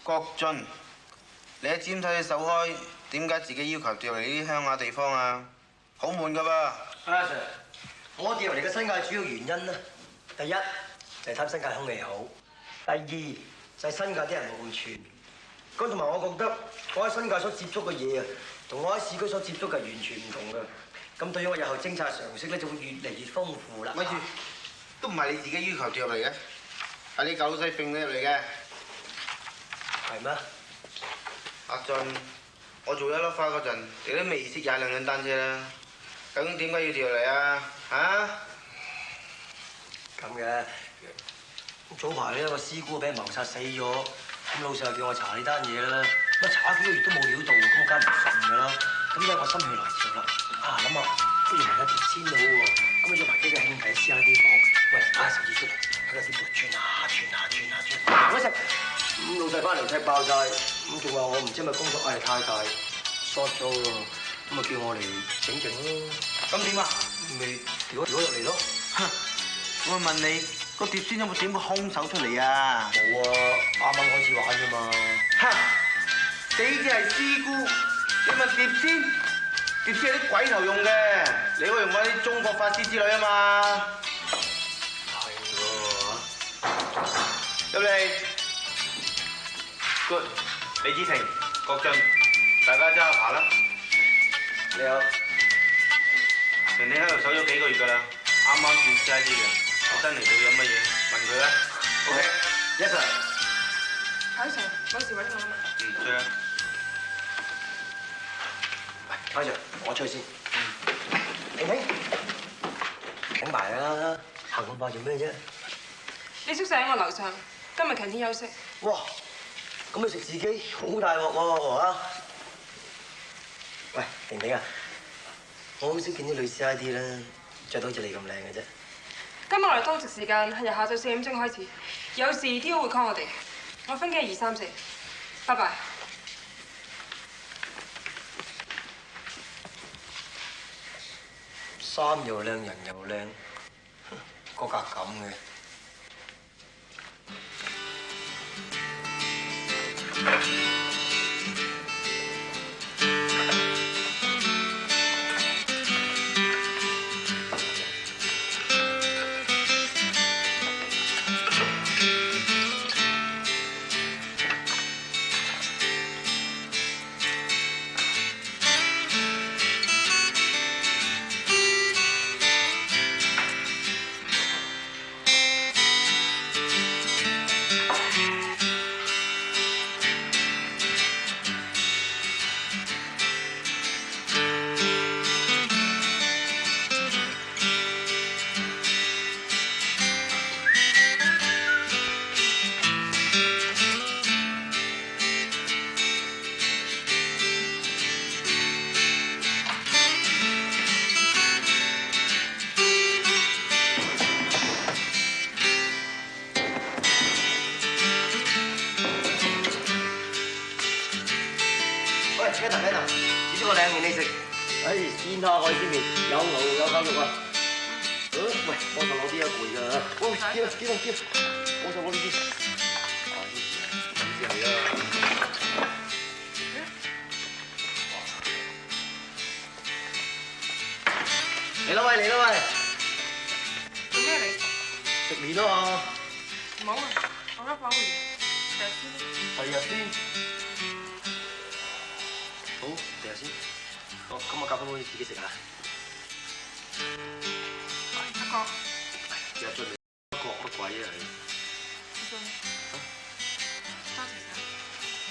郭俊，你喺尖西手開，點解自己要求調嚟呢啲鄉下地方啊？好悶噶噃。阿 Sir， 我調嚟嘅新界主要原因咧，第一就係貪新界空氣好，第二就係新界啲人冇咁串。咁同埋我覺得我喺新界所接觸嘅嘢啊，同我喺市區所接觸嘅完全唔同㗎。咁對於我日後偵察常識咧，就會越嚟越豐富啦。咪住，都唔係你自己要求調嚟嘅，係你舊老細揈你入嚟嘅。係咩？阿俊，我做一粒花嗰陣，你都未識踩兩輛單車啦。究竟點解要調嚟啊？嚇？咁嘅。早排咧，個師姑俾人謀殺死咗，咁老細又叫我查呢單嘢啦。咁查咗幾個月都冇料到，咁我梗係唔信㗎啦。咁因為我心血來潮啦，諗下不如問下碟仙佬喎。咁啊約埋幾個兄弟試下啲房，喂，攞手指出嚟，喺個碟度轉下。嗰陣咁老細翻嚟踢爆晒，咁仲話我唔知係咪工作壓力太大，short 咗喎。咁啊叫我嚟整整咯。咁點啊？咪調咗入嚟咯。我問你，個碟仙有冇點個兇手出嚟啊？冇啊，啱啱開始玩啫嘛。死者係師姑，你問碟仙？碟仙係啲鬼頭用嘅，你可以用翻啲中國法師之類啊嘛。係喎。入嚟 ，good， 李子晴、郭俊，大家揸下爬啦。你好。人哋喺度守咗幾個月㗎啦，啱啱轉 CID 嘅，特登嚟到有乜嘢？問佢啦。OK，Yes sir。阿 Sir， 有事揾我啊嘛。追啊。喂，阿 Sir， 我出去先。婷婷，請埋啦，行咁快做咩啫？你宿舍喺我樓上，今日 canteen 休息。哇，咁你食自己好大鑊喎嚇！喂，婷婷啊，我好少見啲女 CID 啦，着到好似你咁靚嘅啫。今日我哋當值時間係由下晝4點鐘開始，有事 T.O 會 call 我哋。我分機係234，拜拜。衫又靚，人又靚，個格咁嘅。雞頭，煮咗個靚麵你食。鮮蝦海鮮麵，有牛有狗肉啊。喂，幫手攞啲一攰㗎。喂，叫，幫手攞呢啲。呢啲係啊。嚟啦喂！做咩嚟？食麵啊嘛。唔好啊，我而家飽完，第日先。第日先。好，第日先。哦，咁我夾翻可以自己食啊。阿哥。入咗嚟，國乜鬼啊你？阿俊。多謝晒。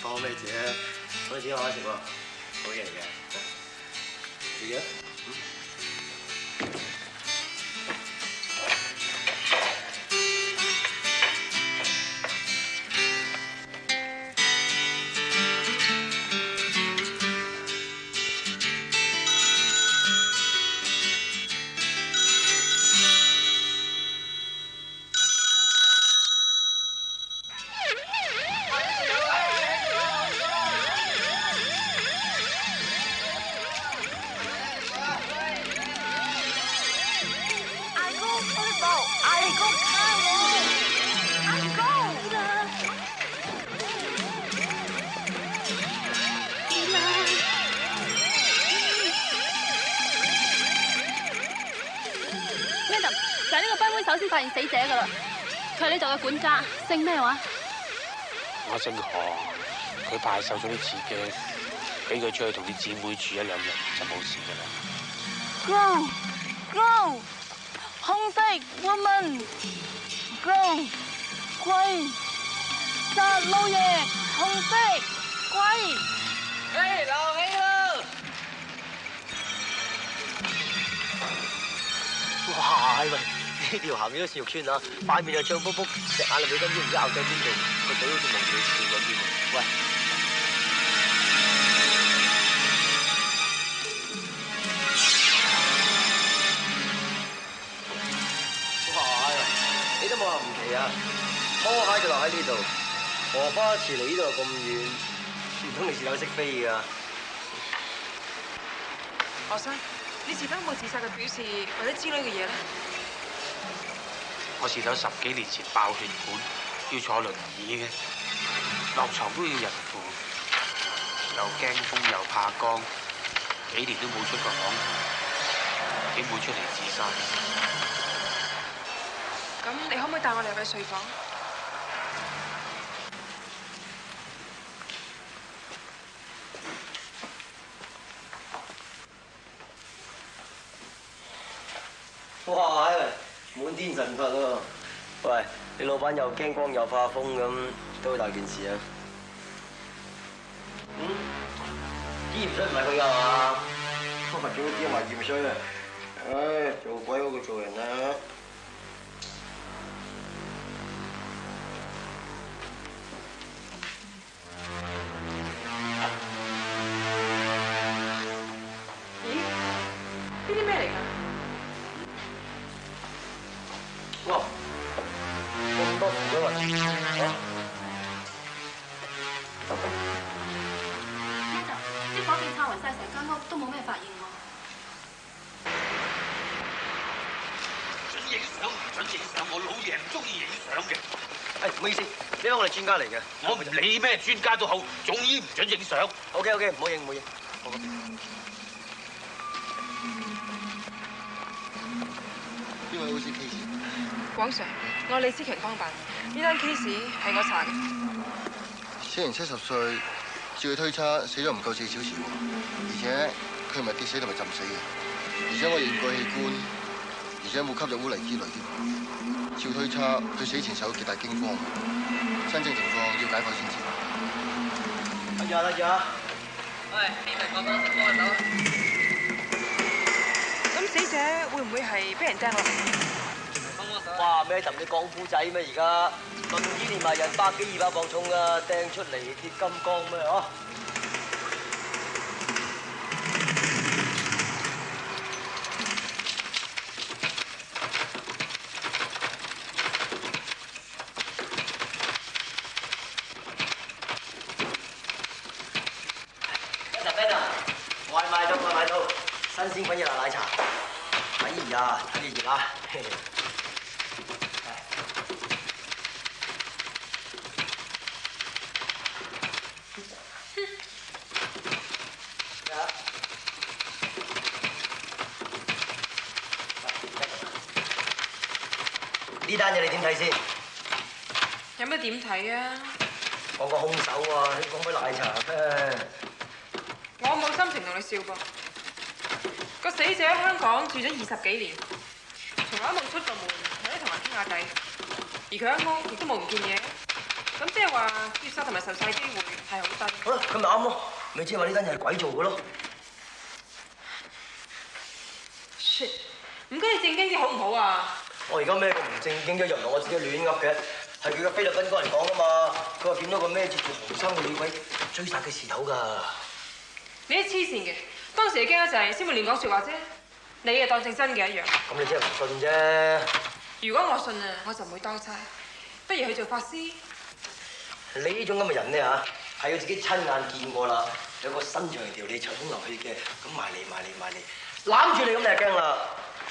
多咩謝？嗰啲錢我可以食喎，好嘢嚟嘅。自己啊。發現死者㗎啦。佢係呢度嘅管家，姓咩話？我姓何，佢派收咗啲刺激，俾佢出去同啲姊妹住1-2日就冇事㗎啦。Go，紅色 woman，Go， 龜，殺老爺，紅色龜。誒，留起啦！哇！喂，呢條鹹魚都豉肉村啊，塊面又脹卜卜，隻眼裏邊根本唔知咬咗邊度，個嘴好似蒙住笑咁添喎。喂！你都冇話唔奇啊！拖鞋就留喺呢度，荷花池嚟呢度又咁遠，唔通你是有識飛㗎？學生，你是否有冇自殺嘅表示或者之類嘅嘢咧？我是否10幾年前爆血管，要坐輪椅嘅，落床都要人扶，又驚風又怕光，幾年都冇出過房，點會出嚟自殺？咁你可唔可以帶我哋入去睡房？哇！滿天神佛喎！喂，你老闆又驚光又怕風咁，都好大件事啊！鹽水唔係佢㗎嘛？我咪叫佢叫埋鹽水啊！唉，做鬼好過做人啊！咦？呢啲咩嚟㗎？哇！咁多符嘅喎，呢度啲火警抄勻晒成間屋，都冇咩發現喎。準影相唔準影相，我老爺唔中意影相嘅。誒，唔好意思，呢位我哋專家嚟嘅。我唔理咩專家都好，總之唔準影相。OK，唔好影，唔好影。呢位好似 case。廣 Sir，我李思強幫辦，呢單 case 係我查嘅。死人70歲，照佢推測死咗唔夠4小時喎，而且佢唔係跌死同埋浸死嘅，而且我驗過器官，而且冇吸入污泥之類添。照推測佢死前受到極大驚慌，真正情況要解剖先知。得咗。喂，呢名我幫手幫手。咁死者會唔會係俾人掟落嚟？哇！咩氹你講古仔咩？而家輪椅連埋人100幾200磅重啊，掟出嚟鐵金剛咩嗬？Ben 啊，外賣到，新鮮滾熱辣奶茶。哎呀，睇你熱啊！呢單嘢你點睇先？有咩點睇啊？講個兇手啊，你講杯奶茶咩？我冇心情同你笑噃。個死者喺香港住咗20幾年，從來都冇出過門，或者同人傾下偈。而佢間屋亦都冇唔見嘢，咁即係話劫殺同埋受殺機會係好低。好啦，咁咪啱咯，咪即係話呢單嘢係鬼做嘅咯。shit！唔該你正經啲好唔好啊？我而家咩咁唔正經啫，又唔係我自己亂噏嘅，係佢嘅菲律賓哥嚟講啊嘛。佢話見到個孭住條紅衫嘅女鬼追殺佢事頭㗎。你啲黐線嘅，當時你驚得滯先會亂講説話啫。你嘅當正真嘅一樣。咁你真係唔信啫。如果我信啊，我就唔會當差，不如去做法師。你呢種咁嘅人咧嚇，係要自己親眼見過啦，有個身長條脷長風流血嘅，咁埋嚟，攬住你咁你就驚啦。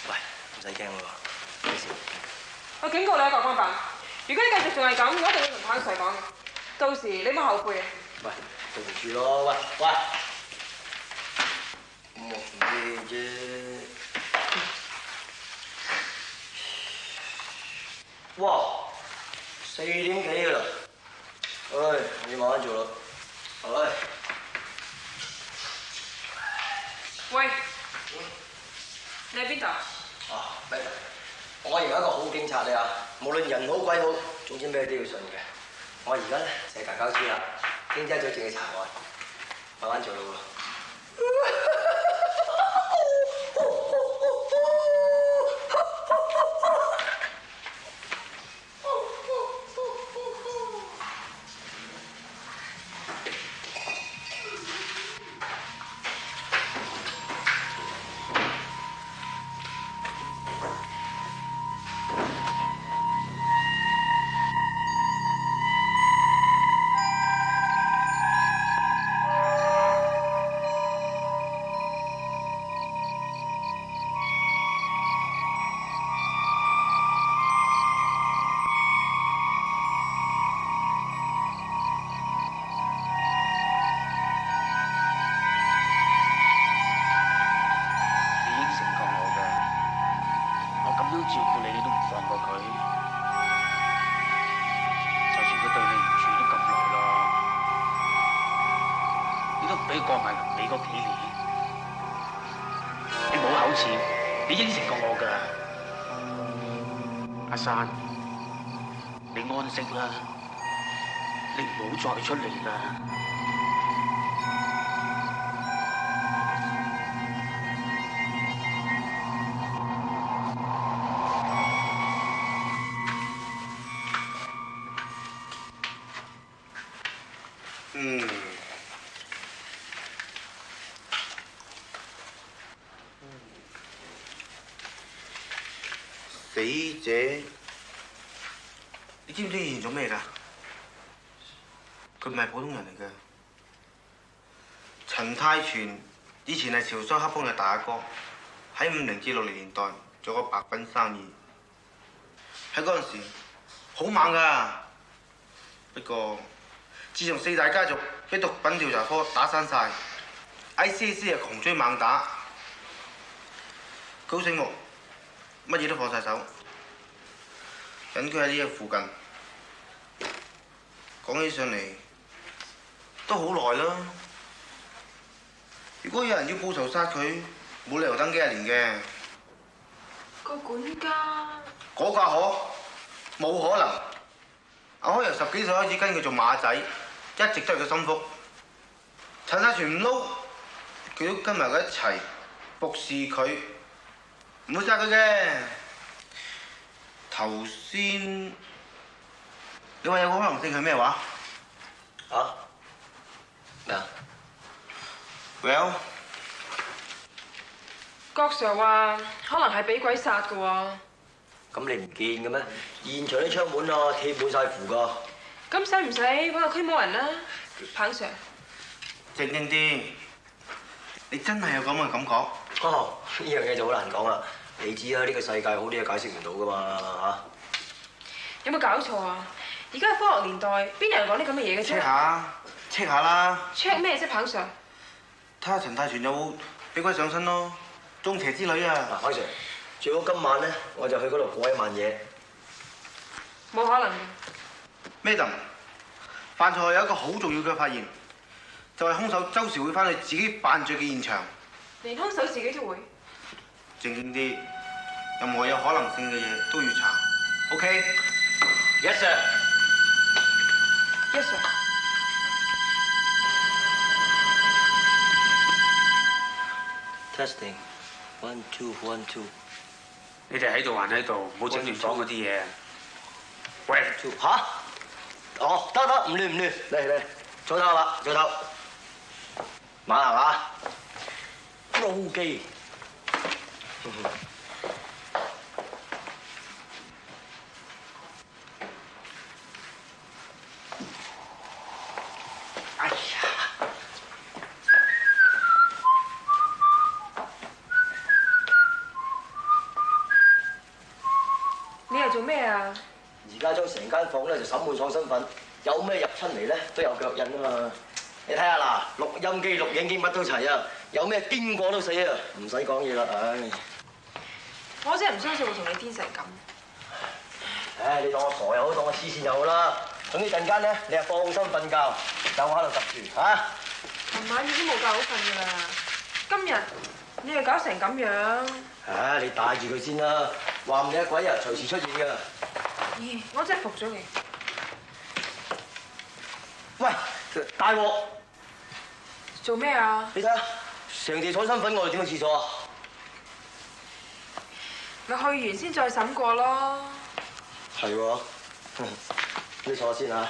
喂，唔使驚喎，咩事？我警告你一個光板，如果你繼續仲係咁，我一定會同彭 Sir 講嘅。到時你冇後悔嘅。喂，對唔住咯，喂，冇嘢啫。哇，4點幾㗎啦！唉，你慢慢做啦。唉。喂，你喺邊度？啊，明，我而家一個好警察你啊，無論人好鬼好，總之咩都要信嘅。我而家咧就係搞書啦，聽朝早正去查案，慢慢做咯喎。照顧你，你都唔放過佢。就算佢對你唔住都咁耐啦，你都唔俾過埋臨尾嗰幾年。你冇口齒，你應承過我㗎。阿珊，你安息啦，你唔好再出嚟啦。死者，你知唔知以前做咩㗎？佢唔係普通人嚟嘅。陳泰全以前係潮州黑幫嘅大哥，喺50至60年代做過白粉生意。喺嗰陣時好猛㗎，不過自從4大家族俾毒品調查科打散晒 ，ICAC 又窮追猛打，佢好醒目。乜嘢都放晒手，隱居喺呢個附近。講起上嚟都好耐啦。如果有人要報仇殺佢，冇理由等幾十年嘅。個管家嗰個阿可冇可能。阿可由10幾歲開始跟佢做馬仔，一直都係佢心腹。陳泰全唔撈，佢都跟埋佢一齊服侍佢。唔會殺佢嘅。頭先你話有個可能性係咩話？啊？咩啊 ？Well， 郭 Sir 話可能係俾鬼殺嘅喎。咁你唔見嘅咩？現場啲窗門啊，貼滿晒符㗎。咁使唔使揾個驅魔人啦？彭 Sir， 靜靜啲，你真係有咁嘅感覺？哦，呢樣嘢就好難講啦。你知啊，呢個世界好啲嘢解釋唔到㗎嘛嚇。有冇搞錯啊？而家係科學年代，邊有人講啲咁嘅嘢嘅啫 check 下啦。check 咩啫，彭 Sir？ 睇下陳泰全有冇俾鬼上身咯，中邪之類啊。嗱，彭 Sir，最好今晚咧，我就去嗰度過一晚夜。冇可能嘅。Madam， 犯罪後有一個好重要嘅發現，就係兇手周時會翻去自己犯罪嘅現場。連兇手自己都會。靜靜啲，任何有可能性嘅嘢都要查。OK？Yes sir。Yes sir。Testing 1 2 1 2。你哋喺度還喺度，唔好整亂房嗰啲嘢。喂，嚇？哦，得，唔亂，嚟，早唞啦，早唞。馬行啊，撈機。哎呀！你係做咩啊？而家將成間房咧就審判喪身份，有咩入親嚟咧都有腳印啊嘛！你睇下嗱，錄音機、錄影機乜都齊啊，有咩經過都死啊，唔使講嘢啦，唉！我真係唔相信會同你癲成咁。唉，你當我傻又好，當我黐線又好啦。總之陣間咧，你係放心瞓覺，就我喺度揼住嚇。琴晚已經冇覺好瞓㗎啦，今日你又搞成咁樣。唉，你帶住佢先啦，話唔定鬼啊隨時出現㗎。咦，我真係服咗你。喂，大鑊！做咩啊？你睇下，成地彩身粉，我哋點去廁所啊？咪去完先再審過咯。係喎，你坐先嚇。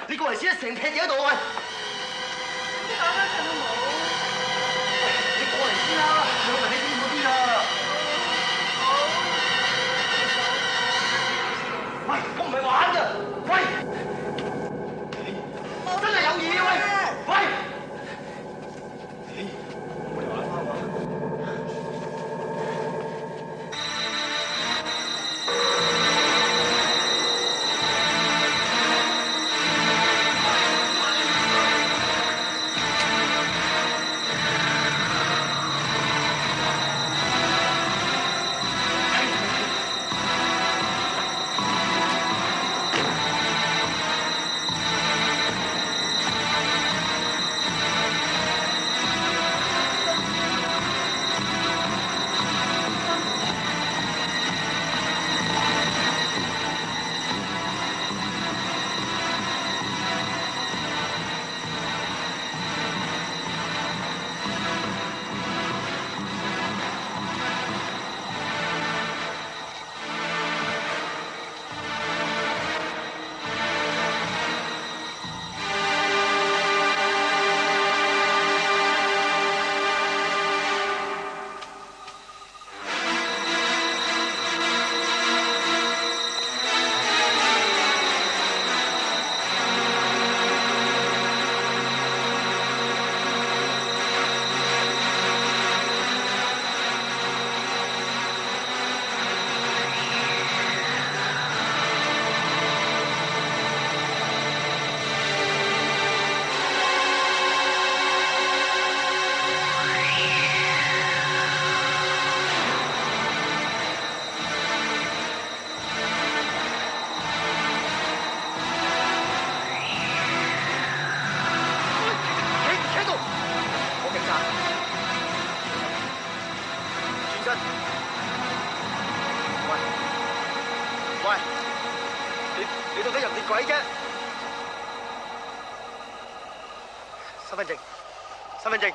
你過嚟先，成劈嘢喺度喂！啲打翻陣都冇。喂，你過嚟先啦，兩個人喺邊嗰邊啊！喂，我唔係玩㗎，喂！真係有嘢喂！喂！我哋玩翻喎。喂，你到底入啲鬼啫？身份證，身份證。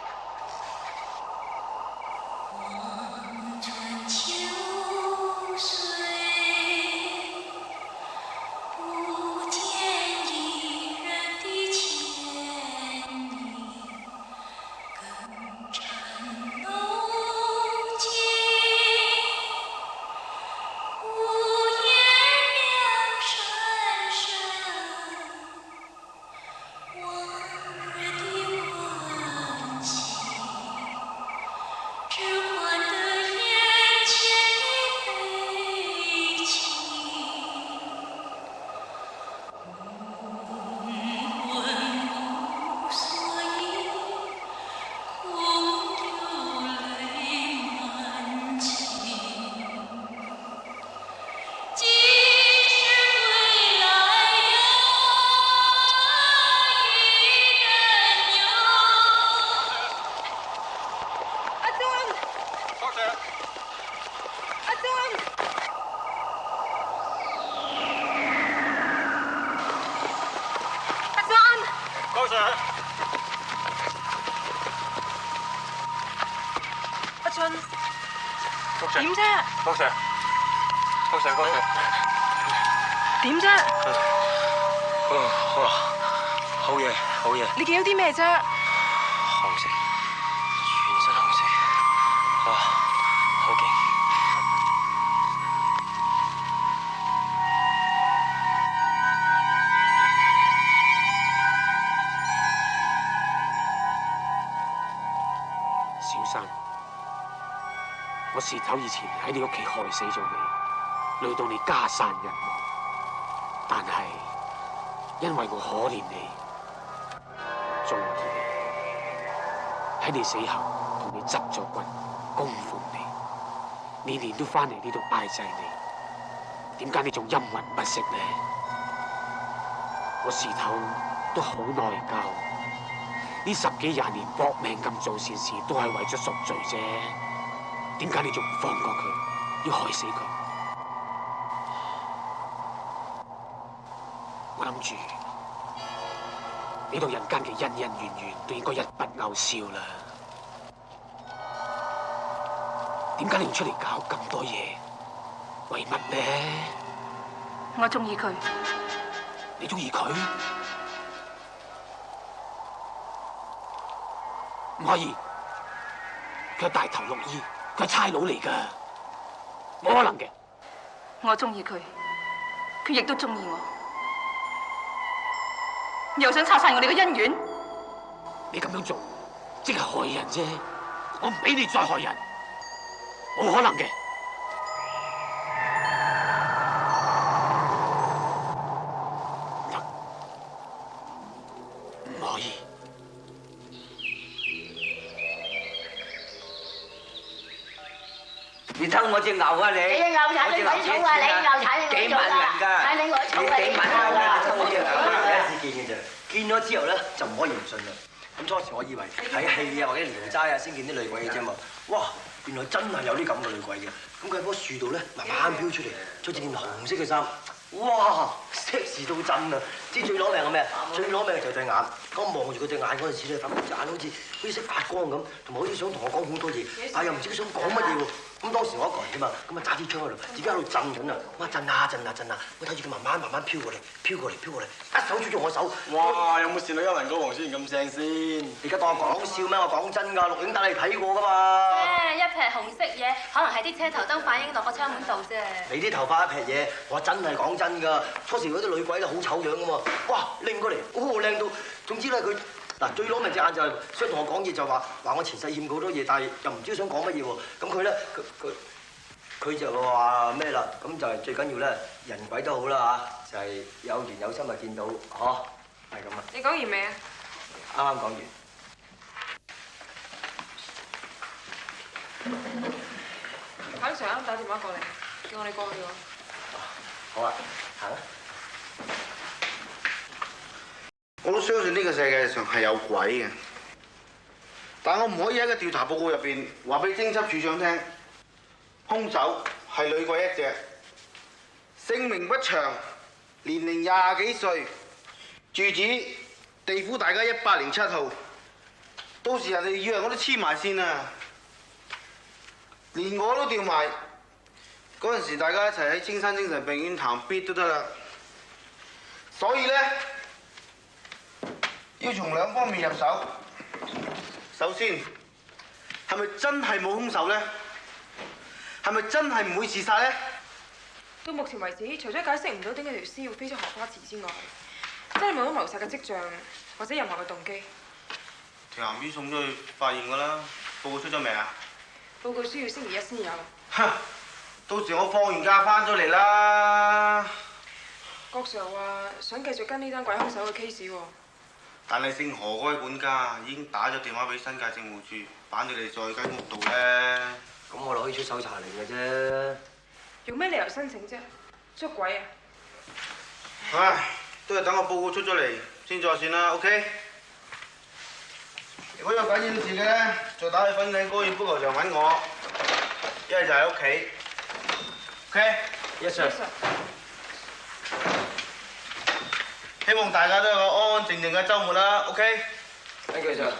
點啫？高 Sir，高 Sir， 高 Sir， 點啫？哇，好嘢，好嘢！你見到啲咩啫？紅色，全身紅色，哇，好勁！小生，我事頭以前喺你屋企害死咗你，累到你家散人亡，但係因為我可憐你，中意你，喺你死後同你執咗骨，供奉你，年年都翻嚟呢度拜祭你，點解你仲陰魂不息呢？我事頭都好內疚。呢10幾20年搏命咁做善事，都係為咗贖罪啫。點解你仲唔放過佢，要害死佢？我諗住呢度人間嘅恩恩怨怨都應該一筆勾銷啦。點解你要出嚟搞咁多嘢？為乜呢？我中意佢。你中意佢？唔可以，佢係大頭綠衣，佢係差佬嚟㗎，冇可能嘅。我中意佢，佢亦都中意我。又想拆散我哋嘅姻緣？你咁樣做，即係害人啫。我唔俾你再害人，冇可能嘅。唔可以。你偷我隻牛啊你！你隻牛踩你鬼草啊！你牛踩你鬼草啊！踩你鬼草啊！幾萬人㗎！偷我隻牛啊！第一次見嘅啫，見咗之後咧就唔可以唔信啦。咁初時我以為睇戲啊或者聊齋啊先見啲女鬼嘅啫嘛，哇！原來真係有啲咁嘅女鬼嘅。咁佢喺棵樹度咧慢慢飄出嚟，着住件紅色嘅衫，哇！sexy 到震啊！知最攞命係咩？最攞命就係對眼。當我望住佢對眼嗰陣時咧，發覺隻眼好似識發光咁，同埋好似想同我講好多嘢，但係又唔知佢想講乜嘢喎。咁當時我一個人啫嘛，咁啊揸支槍喺度，自己喺度震緊啊！哇震啊震啊震啊！我睇住佢慢慢飄過嚟，飄過嚟，一手捉住我手。哇！有冇倩女幽魂高黃先咁正先？你而家當我講笑咩？我講真㗎，錄影帶你睇過㗎嘛？一撇紅色嘢，可能係啲車頭燈反映落個窗門度啫。你啲頭髮一撇嘢，我真係講真㗎。初時嗰啲女鬼咧好醜樣㗎嘛，哇拎過嚟，靚到，總之咧佢。嗱，最攞命隻眼就係想同我講嘢，就話我前世欠佢好多嘢，但係又唔知想講乜嘢喎。咁佢咧，佢就話咩啦？咁就係最緊要咧，人鬼都好啦嚇，就係有緣有心就見到，嗬，係咁啊。你講完未啊？啱啱講完。彭 Sir 啱打電話過嚟，叫我哋過去喎。好啊，行啊。我都相信呢個世界上係有鬼嘅，但我唔可以喺個調查報告入邊話俾偵緝處長聽，兇手係女鬼一隻，姓名不詳，年齡20幾歲，住址地府大街107號。到時人哋以為我都黐埋線啊，連我都調埋。嗰陣時大家一齊喺青山精神病院談必都得啦。所以呢，要從2方面入手。首先，係咪真係冇兇手呢？係咪真係唔會自殺呢？到目前為止，除咗解釋唔到點解條屍要飛出荷花池之外，真係冇咗謀殺嘅跡象，或者任何嘅動機。條鹹魚送咗去化驗㗎啦，報告出咗未啊？報告需要星期1先有。哼！到時我放完假翻咗嚟啦。郭 Sir 話想繼續跟呢單鬼兇手嘅 case 喎。但係姓何嗰位管家已經打咗電話俾新界政務處，反你哋在間屋度咧。咁我攞去出搜查令嘅啫。用咩理由申請啫？捉鬼啊！唉，都係等個報告出咗嚟先再算啦。OK。如果有緊要事嘅咧，就打去粉嶺高爾夫球場揾我，一係就喺屋企。OK。Yes sir。希望大家都有個安安靜靜嘅週末啦。OK。Thank you sir。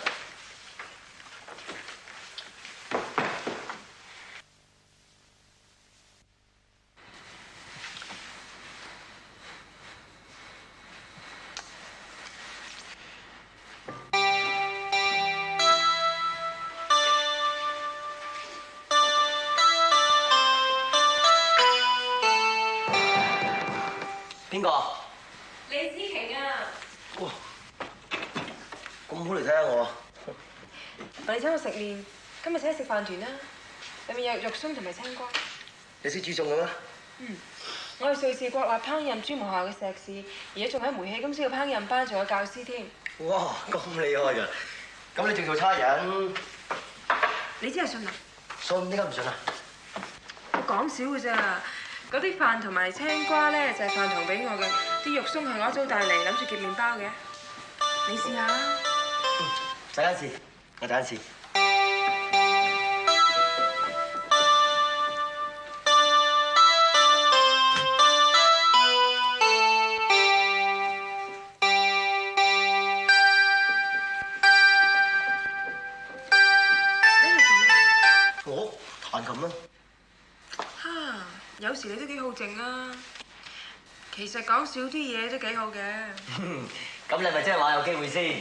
邊個？李子瓊啊！哇！咁好嚟睇下我啊！我哋請我食麵，今日請你食飯團啦。入面有肉鬆同埋青瓜。你識煮餸嘅咩？我係瑞士國立烹飪專門學校嘅碩士，而家仲喺煤氣公司嘅烹飪班做咗教師添。哇！咁厲害㗎！咁你仲做差人？你真係信啊？信點解唔信啊？我講笑㗎咋，嗰啲飯同埋青瓜咧就係飯堂俾我嘅，啲肉鬆係我一早帶嚟諗住夾麵包嘅。你試下啦。第一次，我第一次。我彈琴啦。哈，有時你都幾好靜啊。其實講少啲嘢都幾好嘅。咁你咪即係話有機會先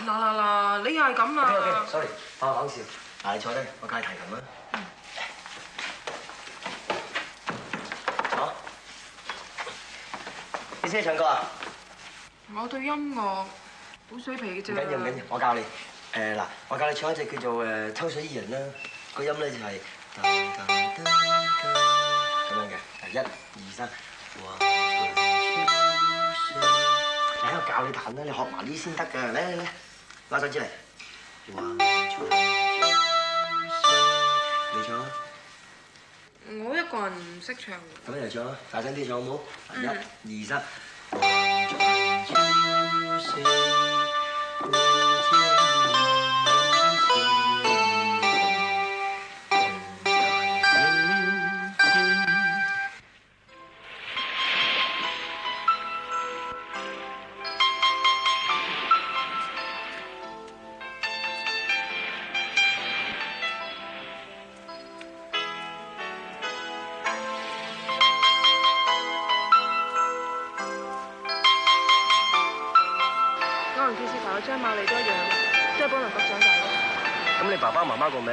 嗱，你又係咁啦。OK，sorry，我講笑。嗱，你坐低，我教你彈琴啦。好。你識唱歌啊？我對音樂好水皮嘅啫。唔緊要，我教你。嗱，我教你唱一隻叫做《抽水伊人》啦。個音咧就係咁樣嘅。1、2、3。喺度教你彈啦，你學埋呢先得㗎。嚟，攞手指嚟。你唱啊！我一個人唔識唱。咁你嚟唱啊！大聲啲唱好冇？1、2、3。張馬利都一樣，都係幫人局長大嘅。咁你爸爸媽媽個名，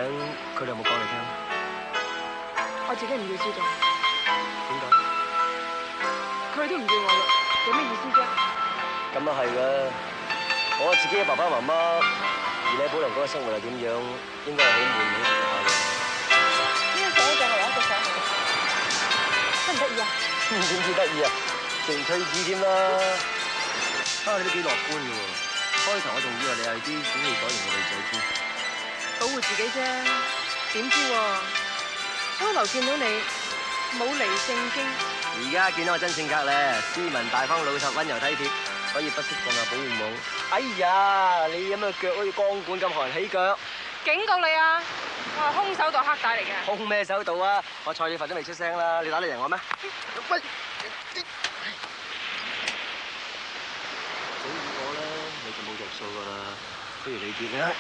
佢哋有冇講你聽？我自己唔要知道。點解？佢哋都唔要我啦，有咩意思啫？咁啊係㗎，我自己嘅爸爸媽媽，而你喺保良嗰個生活係點樣，應該係好悶好寂寞嘅。呢個相就係我一個相嚟嘅，得唔得意啊？點知得意啊？成趣子添啦！你都幾樂觀嘅喎。開頭我仲以為你係啲管理改型嘅女仔添，保護自己啫，點知喎？初頭見到你冇離正經，而家見到我真性格咧，斯文大方、老實、溫柔體貼，可以不惜放下保護網。哎呀，你咁嘅腳好似光管咁寒起腳，警告你啊！我係空手道黑帶嚟嘅。空咩手道啊？我蔡李佛都未出聲啦，你打得贏我咩？喂！冇着數㗎啦，不如你掂啦。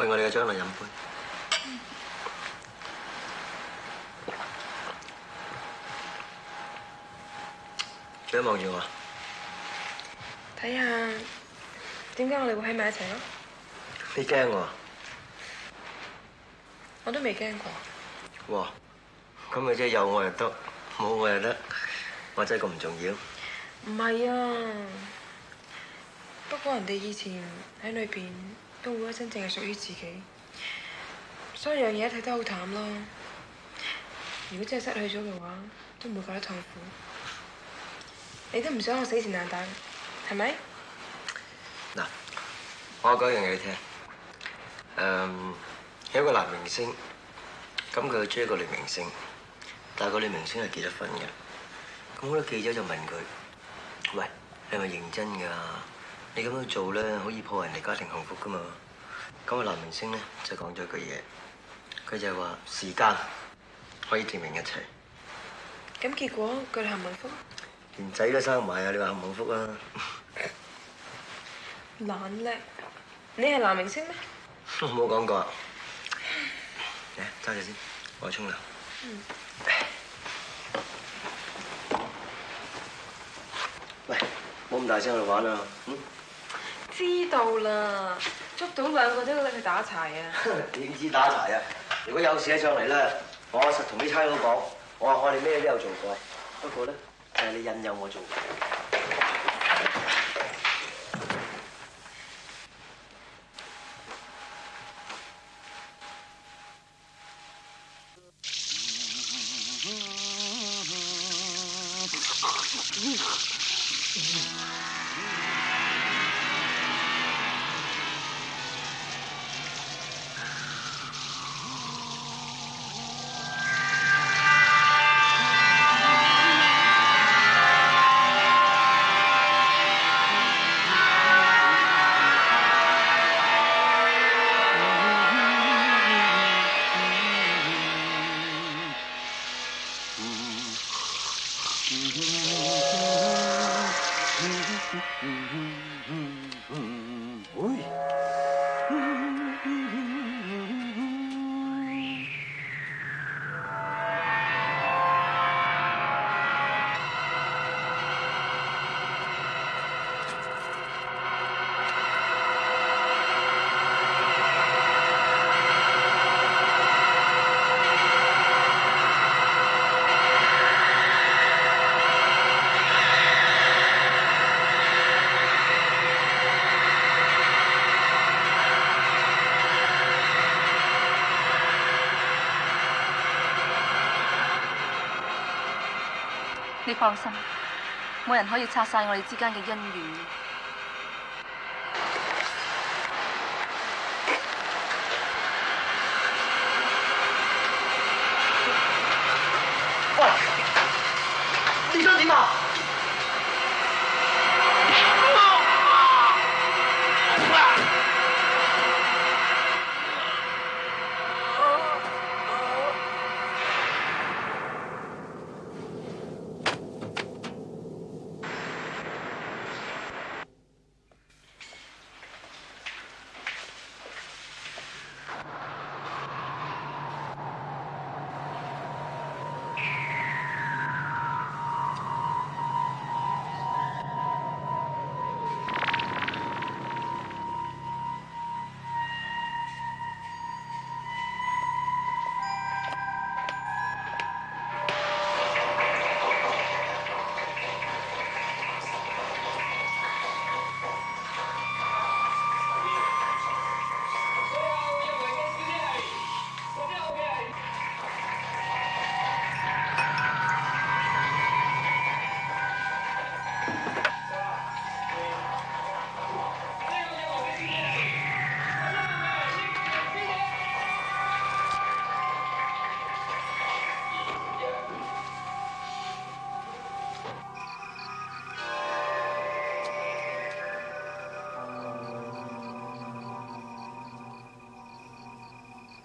為我哋嘅將來飲杯。做咩望住我？睇下點解我哋會喺埋一齊咯。你驚我？我都未驚過。哇！咁咪即係有我又得，冇我又得，我真係咁唔重要？唔係啊，不過人哋以前喺裏邊都會一真正係屬於自己，所以樣嘢睇得好淡咯。如果真係失去咗嘅話，都唔會覺得痛苦。你都唔想我死纏爛打，係咪？嗱，我講一樣嘢你聽。有一個男明星，咁佢追一個女明星，但係個女明星係結咗婚嘅。咁好多記者就問佢：喂，你係咪認真㗎？你咁樣做咧，好易破壞人哋家庭幸福㗎嘛？咁個男明星咧就講咗句嘢，佢就係話時間可以證明一切。咁結果佢哋幸唔幸福？連仔都生埋啊！你話幸唔幸福啊？懶叻，你係男明星咩？我冇講過。嚟，揸住先，我去沖涼。喂，冇咁大聲去玩啊！知道啦，捉到兩個都拎去打柴啊！點知打柴啊？如果有事上嚟咧，我實同啲差佬講，我話我哋咩都有做過，不過咧就係你引誘我做。你放心，冇人可以拆晒我哋之間嘅恩怨。喂，你想點啊？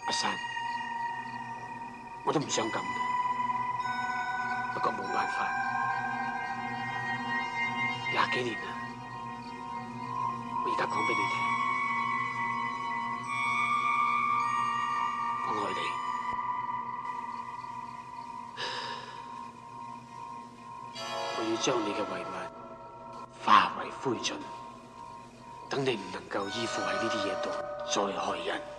阿山，我都唔想咁，不過冇辦法，20幾年啦，我而家講俾你聽，害你。我要將你嘅遺物化為灰燼，等你唔能夠依附喺呢啲嘢度再害人。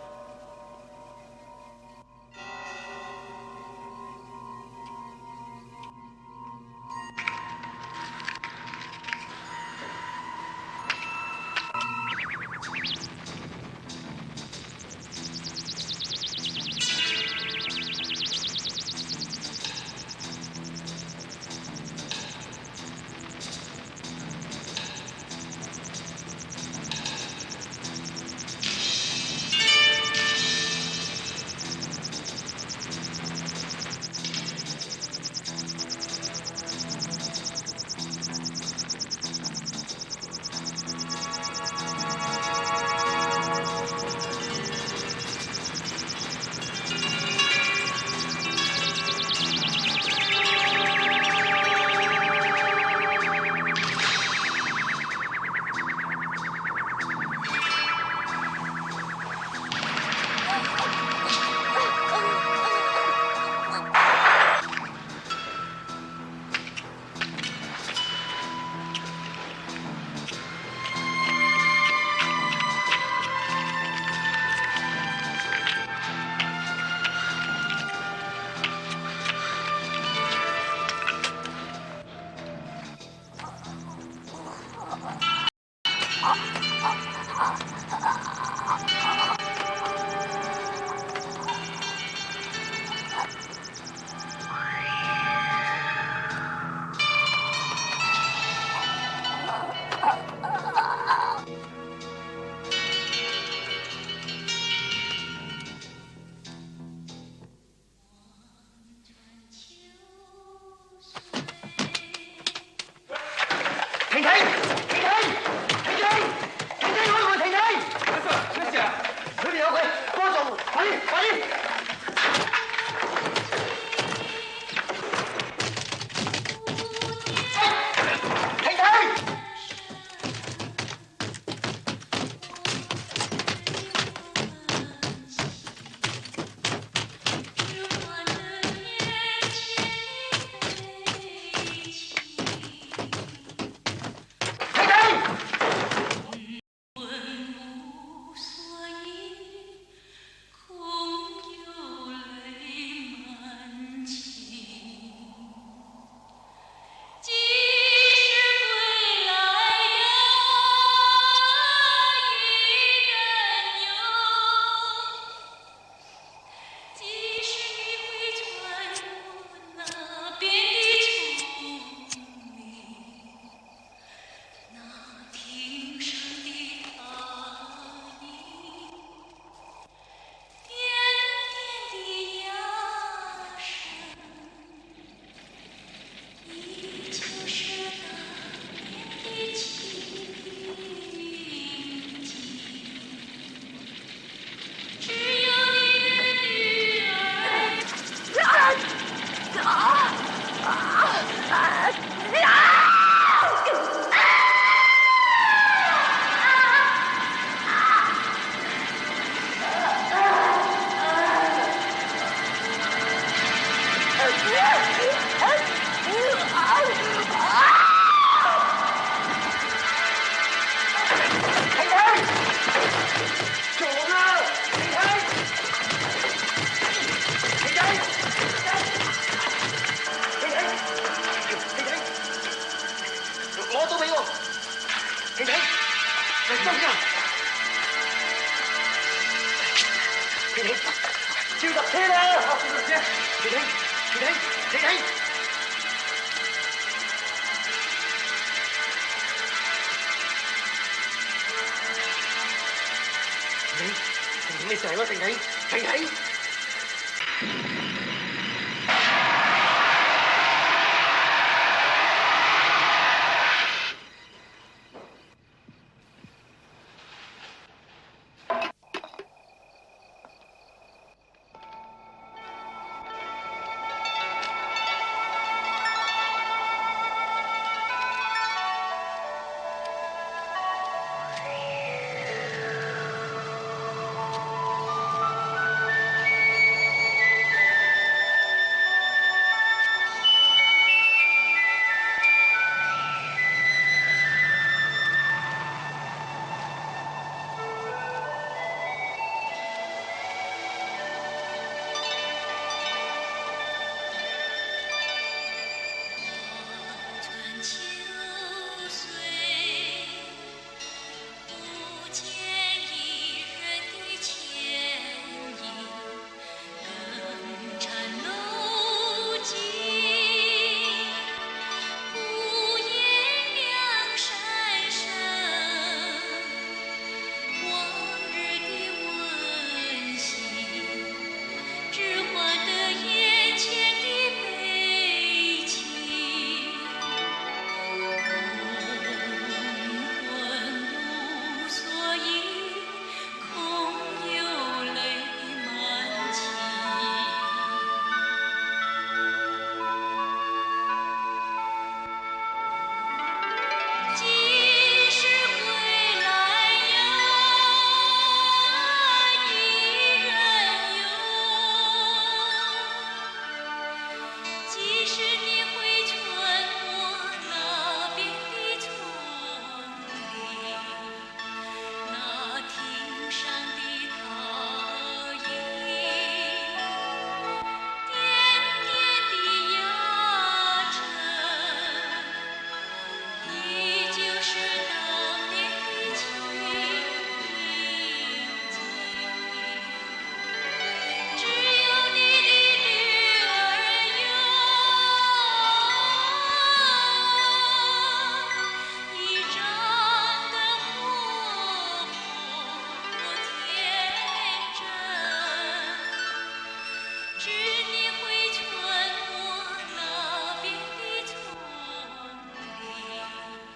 你醒啦，婷婷，婷婷。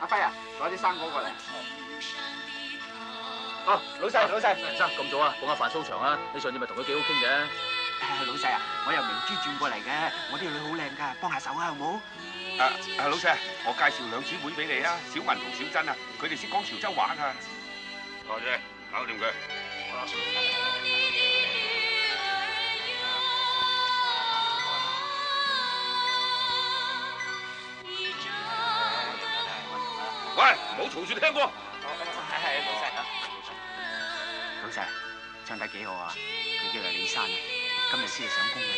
阿輝啊，攞啲生果過嚟。哦，老細，陳生咁早啊，講下范蘇祥啊，你上次咪同佢幾好傾嘅。老細啊，我由明珠轉過嚟嘅，我啲女好靚㗎，幫下手啊，好冇？老細，我介紹兩姊妹俾你啊，小文同小珍啊，佢哋識講潮州話㗎。多謝，搞掂佢。喂，唔好嘈住聽歌。係老細啊。老細，唱得幾好啊！佢叫做李珊啊，今日先係上工嘅啫。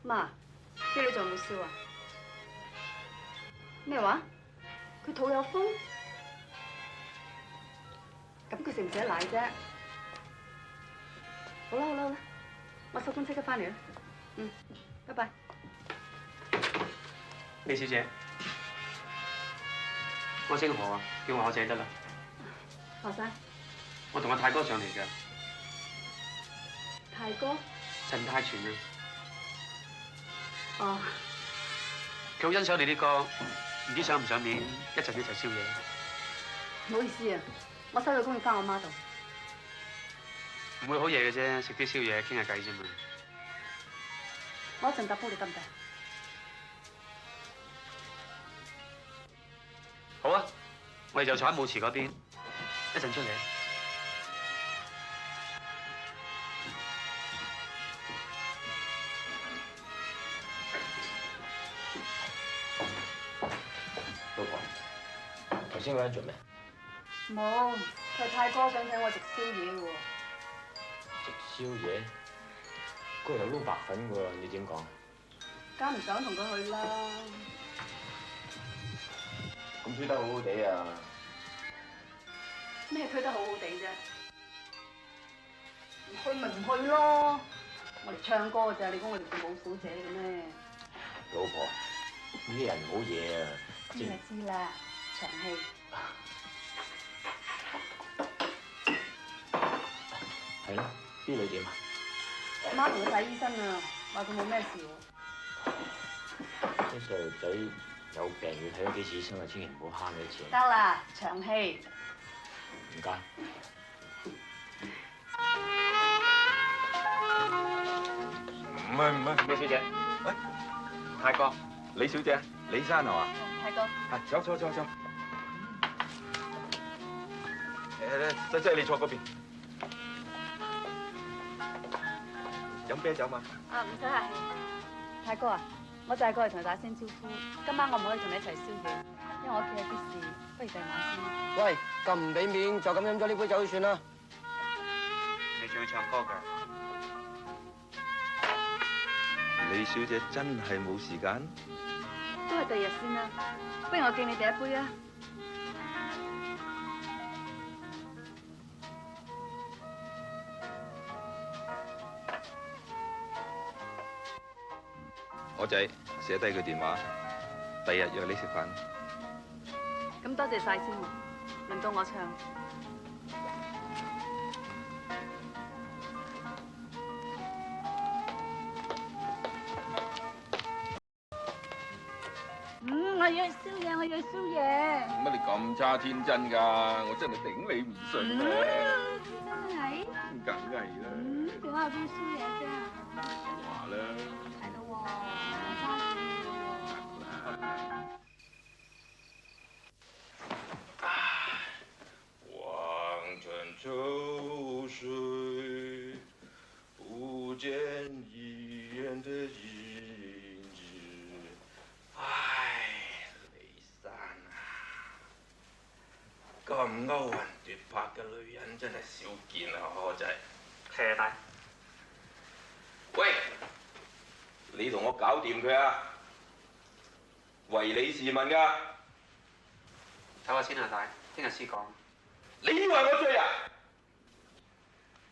媽，啲女仲有冇笑啊？咩話？佢肚有風？咁佢食唔食得奶啫？好啦好啦好啦，我收工即刻翻嚟啦。嗯，拜拜。李小姐，我姓何啊，叫我何仔得啦。何生，我同阿泰哥上嚟嘅，泰哥。陳泰全啊。哦。佢好欣賞你啲歌，唔知上唔上面一齊宵夜。唔好意思啊，我收咗工要翻我媽度。唔會好夜嘅啫，食啲宵夜傾下偈啫嘛。我一陣搭鋪你得唔得？好啊，我哋就坐喺舞池嗰邊，一陣出嚟。老婆，頭先嗰人做咩？冇，佢泰哥想請我食宵夜喎。食宵夜？嗰日有撈白粉喎，你點講？梗唔想同佢去啦。咁推得好好地啊！咩推得好好地啫？唔去咪唔去咯。我哋唱歌咋，你估我哋做舞小姐嘅咩？老婆，呢啲人唔好嘢啊！知啦知啦，長氣。係咯，啲女點啊？媽同佢睇醫生啊，話佢冇咩事喎。啲細路仔有病要睇咗幾次醫生啊，千祈唔好慳佢錢。得啦，長氣。唔該。唔係，李小姐，喂，泰哥，李小姐，李生係嘛？泰哥。係，走。仔，你坐嗰邊。飲啤酒嘛？啊，唔使客氣。泰哥啊，我就係過嚟同你打聲招呼。今晚我唔可以同你一齊宵夜，因為我屋企有啲事，不如第晚先。喂，咁唔俾面，就咁飲咗呢杯酒就算啦。你仲要唱歌㗎？李小姐真係冇時間。都係第二日先啦。不如我敬你第一杯啊！我仔寫低佢電話，第日約你食飯。咁多謝晒先喎，輪到我唱。我要宵夜，我要宵夜。乜你咁差天真㗎？我真係頂你唔順咧。真係？梗係啦。點解有啲宵夜啫？話啦。係咯喎，我生望穿秋水，不見一人的影子。唉，李生啊，咁勾魂奪魄嘅女人真係少見啊！我真係。係啊，大。喂，你同我搞掂佢啊！唯你是問㗎。睇下先啊，大，聽日先講。你以為我醉啊？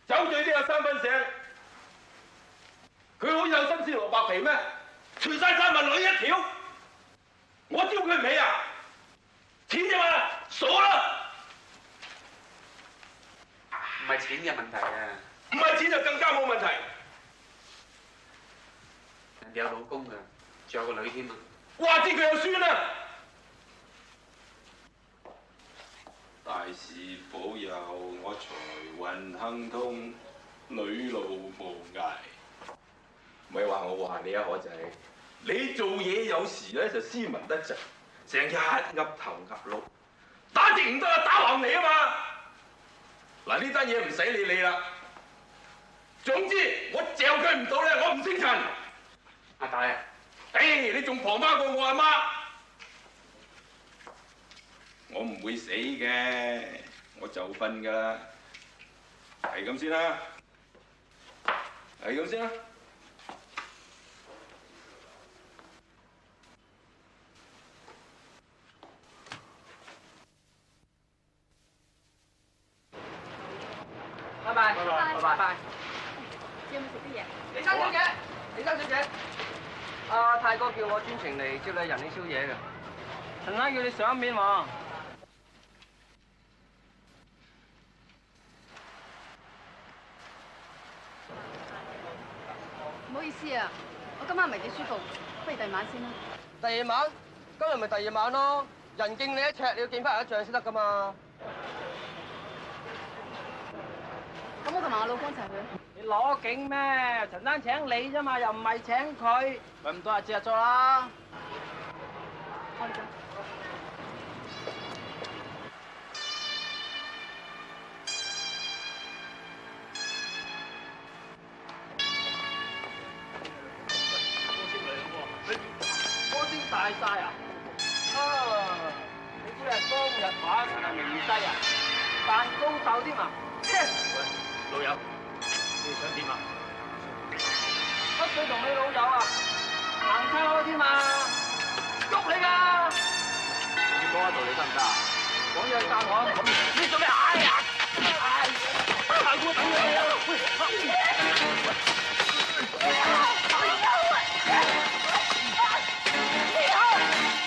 酒醉都有三分醒。佢好似有新鮮蘿蔔皮咩？除晒三文女一條，我招佢唔起啊！錢啫嘛，傻啦！唔係錢嘅問題啊，唔係錢就更加冇問題。人哋有老公㗎，仲有個女添啊！話知佢有孫啊！大事保佑我財運亨通，女路無涯。唔係話我話你啊，可仔，你做嘢有時咧就斯文得滯，成日噏頭噏腦，打直唔得啊，打橫嚟啊嘛！嗱，呢單嘢唔使理你啦。總之我嚼佢唔到咧，我唔姓陳。阿大啊！你仲旁媽過我阿媽？我唔會死嘅，我就瞓㗎啦。係咁先啦，係咁先啦。拜拜，拜拜，拜拜。有冇食啲嘢？李生小姐，李生小姐，阿泰哥叫我專程嚟接你人氣宵夜嘅。陳生叫你上面喎。唔好意思啊，我今晚唔係幾舒服，不如第二晚先啦。第二晚，今日咪第二晚咯。人敬你一尺，你要敬翻人一丈先得噶嘛。咁我同埋我老公一齊去。你攞景咩？陳生請你啫嘛，又唔係請佢，咪唔到日節日做啦。我哋走。波先大晒啊！你估你係江日華定係明西啊？扮高手添啊！老友，你哋想點啊？乜水同你老友啊？行差開添嘛？喐你㗎！你講下道理得唔得啊？講嘢去讚我，你做咩？哎呀！大哥等你啊！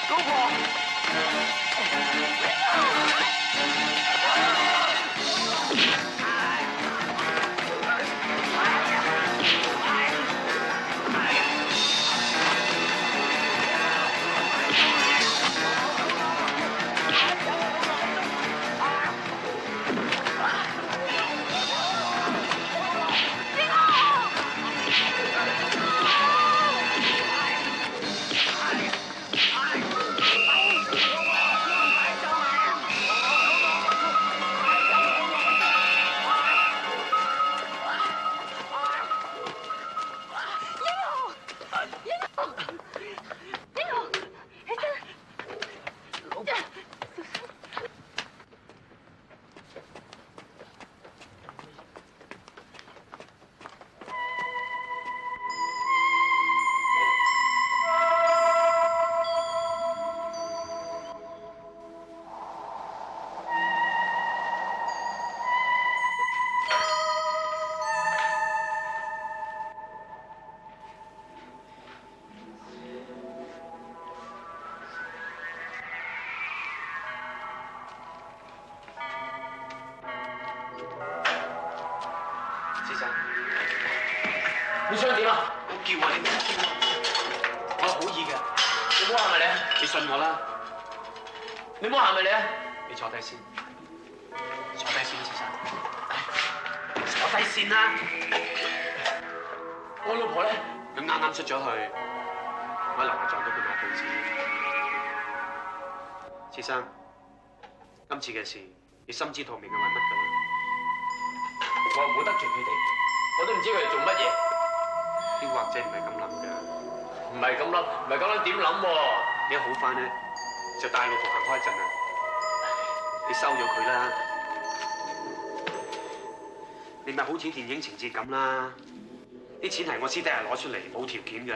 老婆。你想點啊？我叫啊，你唔好叫啊！我係好意嘅，你唔好行埋嚟啊！你信我啦，你唔好行埋嚟啊！你坐低先，坐低先，先生，坐低先啦。我老婆咧，佢啱啱出咗去，我喺樓下撞到佢買報紙。先生，今次嘅事你心知肚明係為乜㗎啦？我唔好得罪佢哋，我都唔知佢哋做乜嘢。啲或者唔係咁諗㗎，唔係咁諗，唔係咁諗點諗喎？你好翻咧，就帶老婆行開一陣啦。你收咗佢啦，你咪好似電影情節咁啦。啲錢係我私底下攞出嚟，冇條件㗎。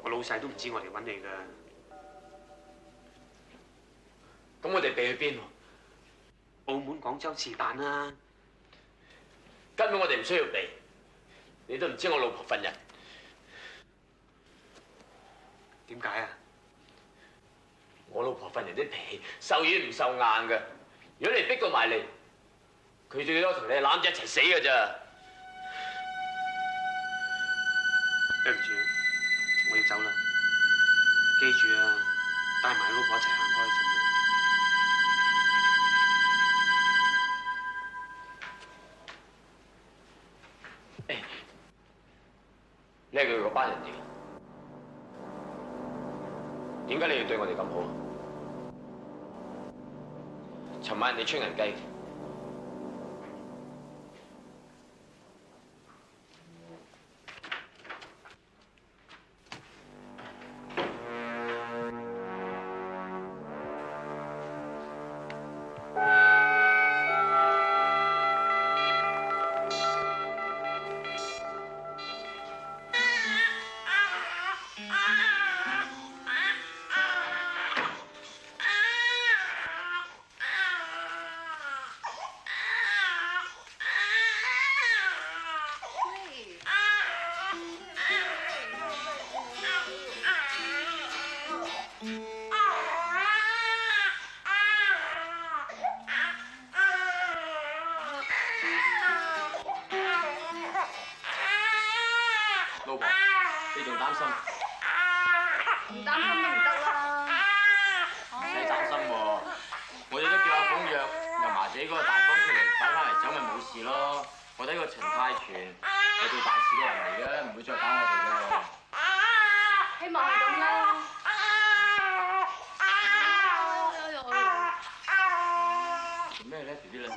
我老細都唔知我嚟揾你㗎。咁我哋避去邊喎？澳門、廣州是但啦。根本我哋唔需要避，你都唔知我老婆份人。點解啊？我老婆份人啲脾氣受軟唔受硬㗎。如果你逼到埋嚟，佢最多同你攬住一齊死㗎咋。對唔住，我要走啦。記住啊，帶埋老婆一齊行開一陣啊。你係佢嗰班人嚟，點解你要對我哋咁好？尋晚人哋吹銀雞。老婆，你仲擔心？唔擔心都唔得啦。唔使擔心喎，我哋都叫阿鳳約由麻姐嗰個大幫出嚟帶翻嚟走咪冇事咯。我睇個陳泰全係做大事嘅人嚟嘅，唔會再搞我哋嘅。希望係咁啦。做咩咧，BB女？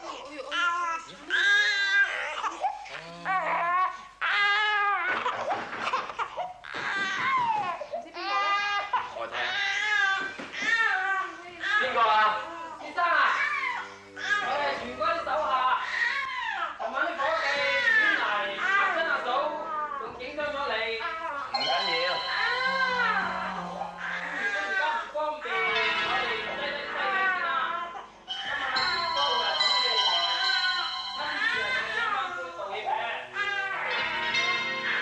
我聽。邊個啊？先生啊，我係全軍手下。尋晚啲伙計亂嚟嚇親阿嫂，仲影傷咗你。唔緊要。而家唔方便，我哋低低低先啦。今晚阿師傅會嚟捧你哋台，親自嚟同你萬歲道歉嘅。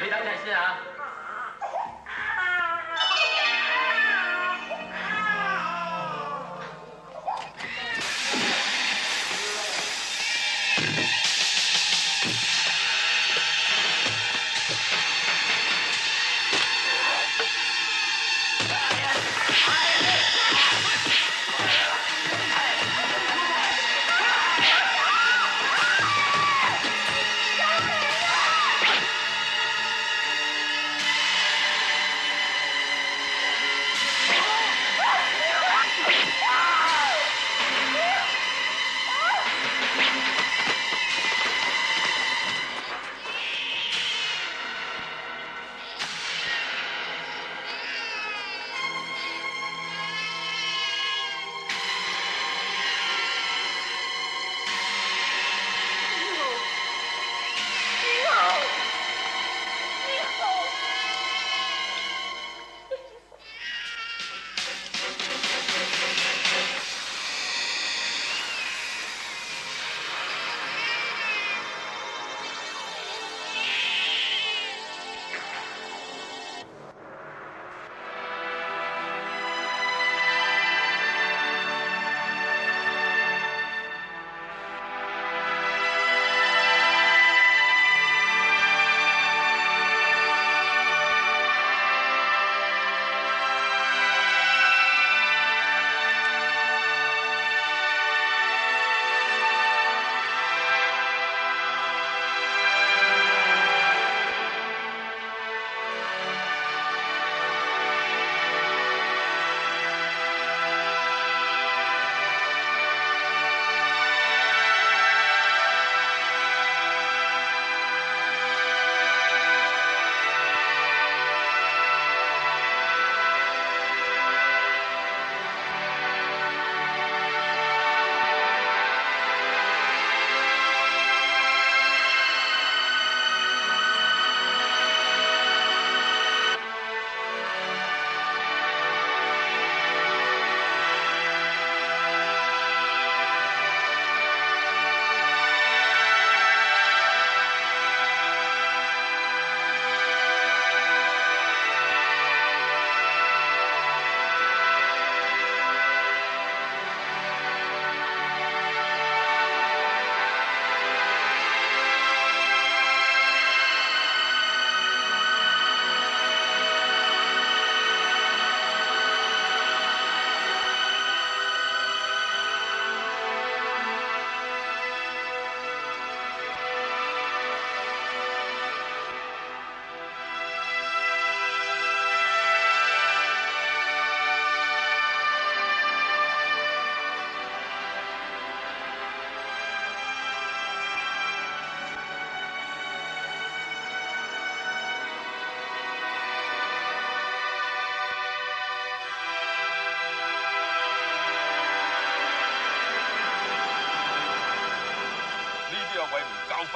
你等陣先啊！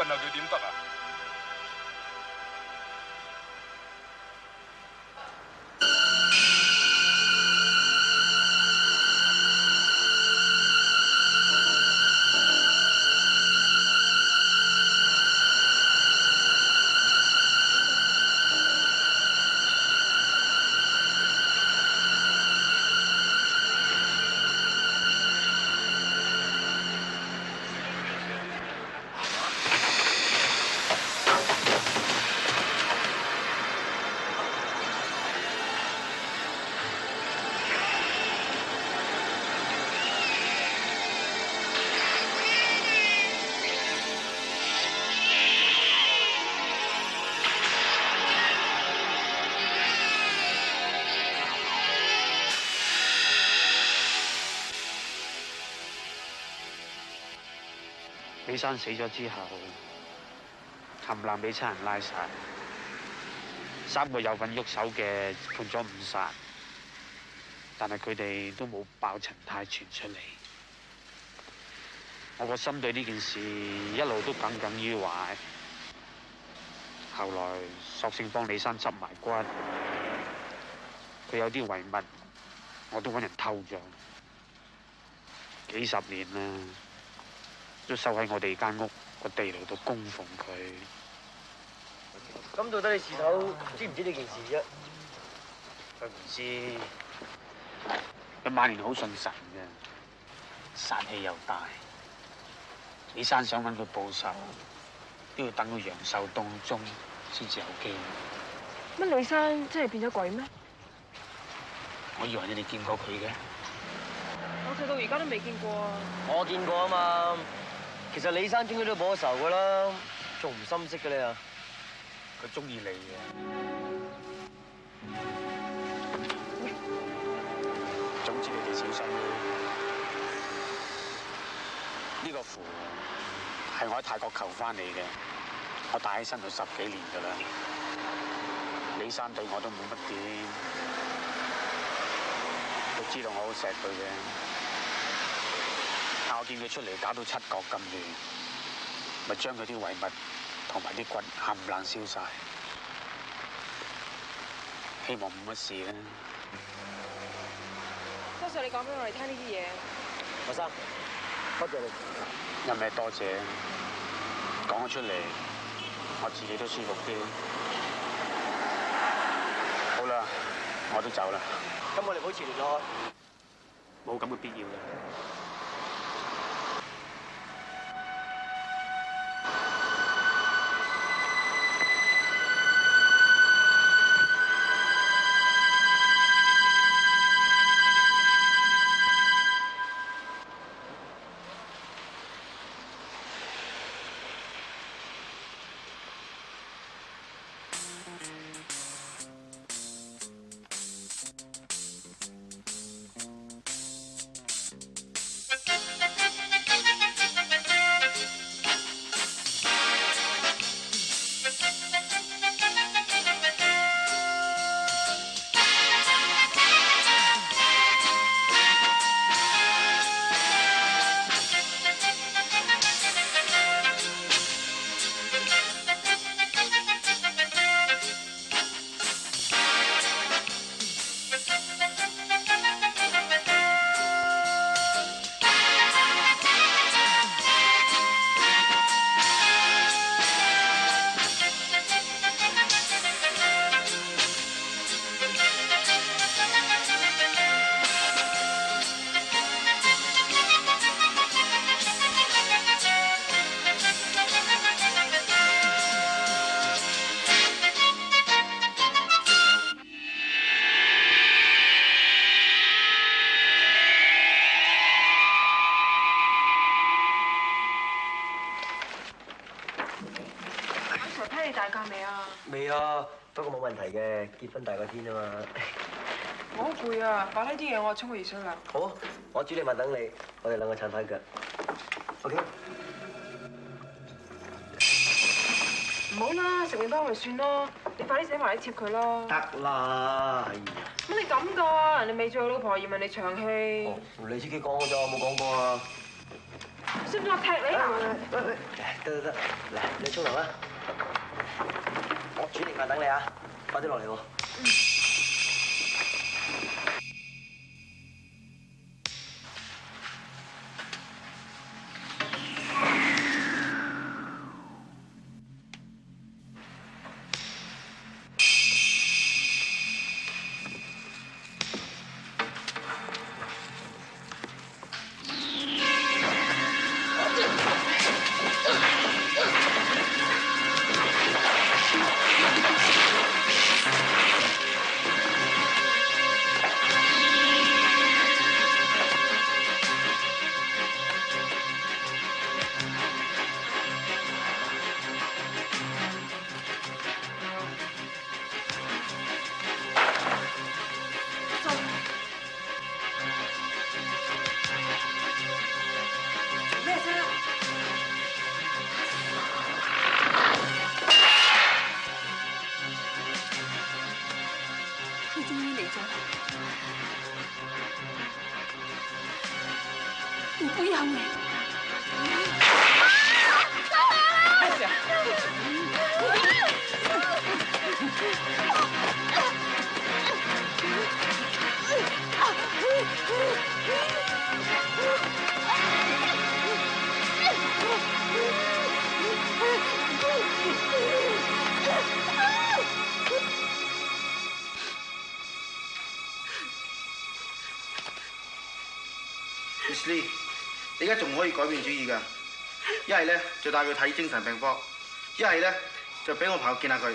問下佢點得啊？李生死咗之後，冚唪唥俾差人拉晒，3個有份喐手嘅判咗誤殺，但係佢哋都冇爆陳泰全出嚟。我個心對呢件事一路都耿耿於懷，後來索性幫李生執埋骨，佢有啲遺物我都揾人偷咗，幾十年啦。都收喺我哋間屋個地牢度供奉佢。咁到底你事頭知唔知呢件事啫？佢唔知，佢晚年好信神嘅，殺氣又大。李生想揾佢報仇，都要等到陽壽當中先至有機會。乜李生真係變咗鬼咩？我以為你哋見過佢嘅。我直到而家都未見過啊！我見過啊嘛。其實李生應該都報咗仇噶啦，仲唔心息嘅你啊？佢中意你嘅。總之你哋小心啦。呢個符係我喺泰國求翻嚟嘅，我帶喺身度10幾年噶啦。李生對我都冇乜點，佢知道我好錫佢嘅。但我見佢出嚟搞到7國咁亂，咪將佢啲遺物同埋啲骨冚唪唥燒晒，希望冇乜事啦。多謝你講俾我哋聽呢啲嘢。學生，多謝你。有咩多謝？講咗出嚟，我自己都舒服啲。好啦，我都走啦。咁我哋保持聯絡。冇咁嘅必要啦。未啊，不過冇問題嘅，結婚大過天啊嘛。我好攰啊，擺低啲嘢，我沖個熱水涼。好啊，我煮你飯等你，我哋兩個撐返腳。OK。唔好啦，食麵包咪算咯，你快啲寫埋啲貼佢啦。得啦，哎呀。乜你咁㗎？人哋未做老婆，而問你長氣。哦，你自己講㗎咋，我冇講過啊。需唔需要我踢你啊？得，嚟你沖涼啦，我煮定飯等你啊，快啲落嚟喎。你不要你。Miss Lee，你而家仲可以改變主意㗎，一係咧就帶佢睇精神病科，一係咧就俾我朋友見下佢。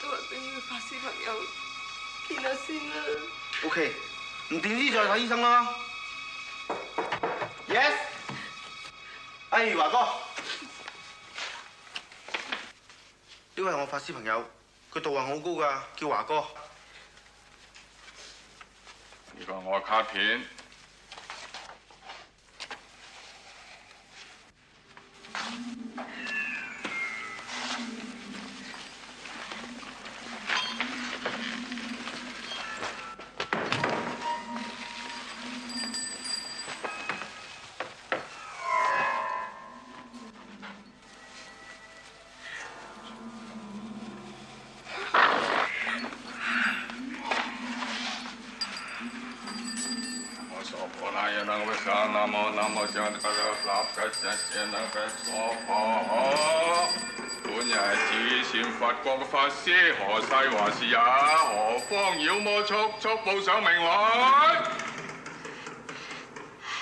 都話俾呢個法師朋友見下先啦。OK， 唔掂啲再睇醫生啦。Yes， 哎，華哥，呢位係我法師朋友，佢道行好高㗎，叫華哥。呢個我卡片。南無上師本日係至善佛國嘅法師，何世華是也？何方妖魔速報上名來？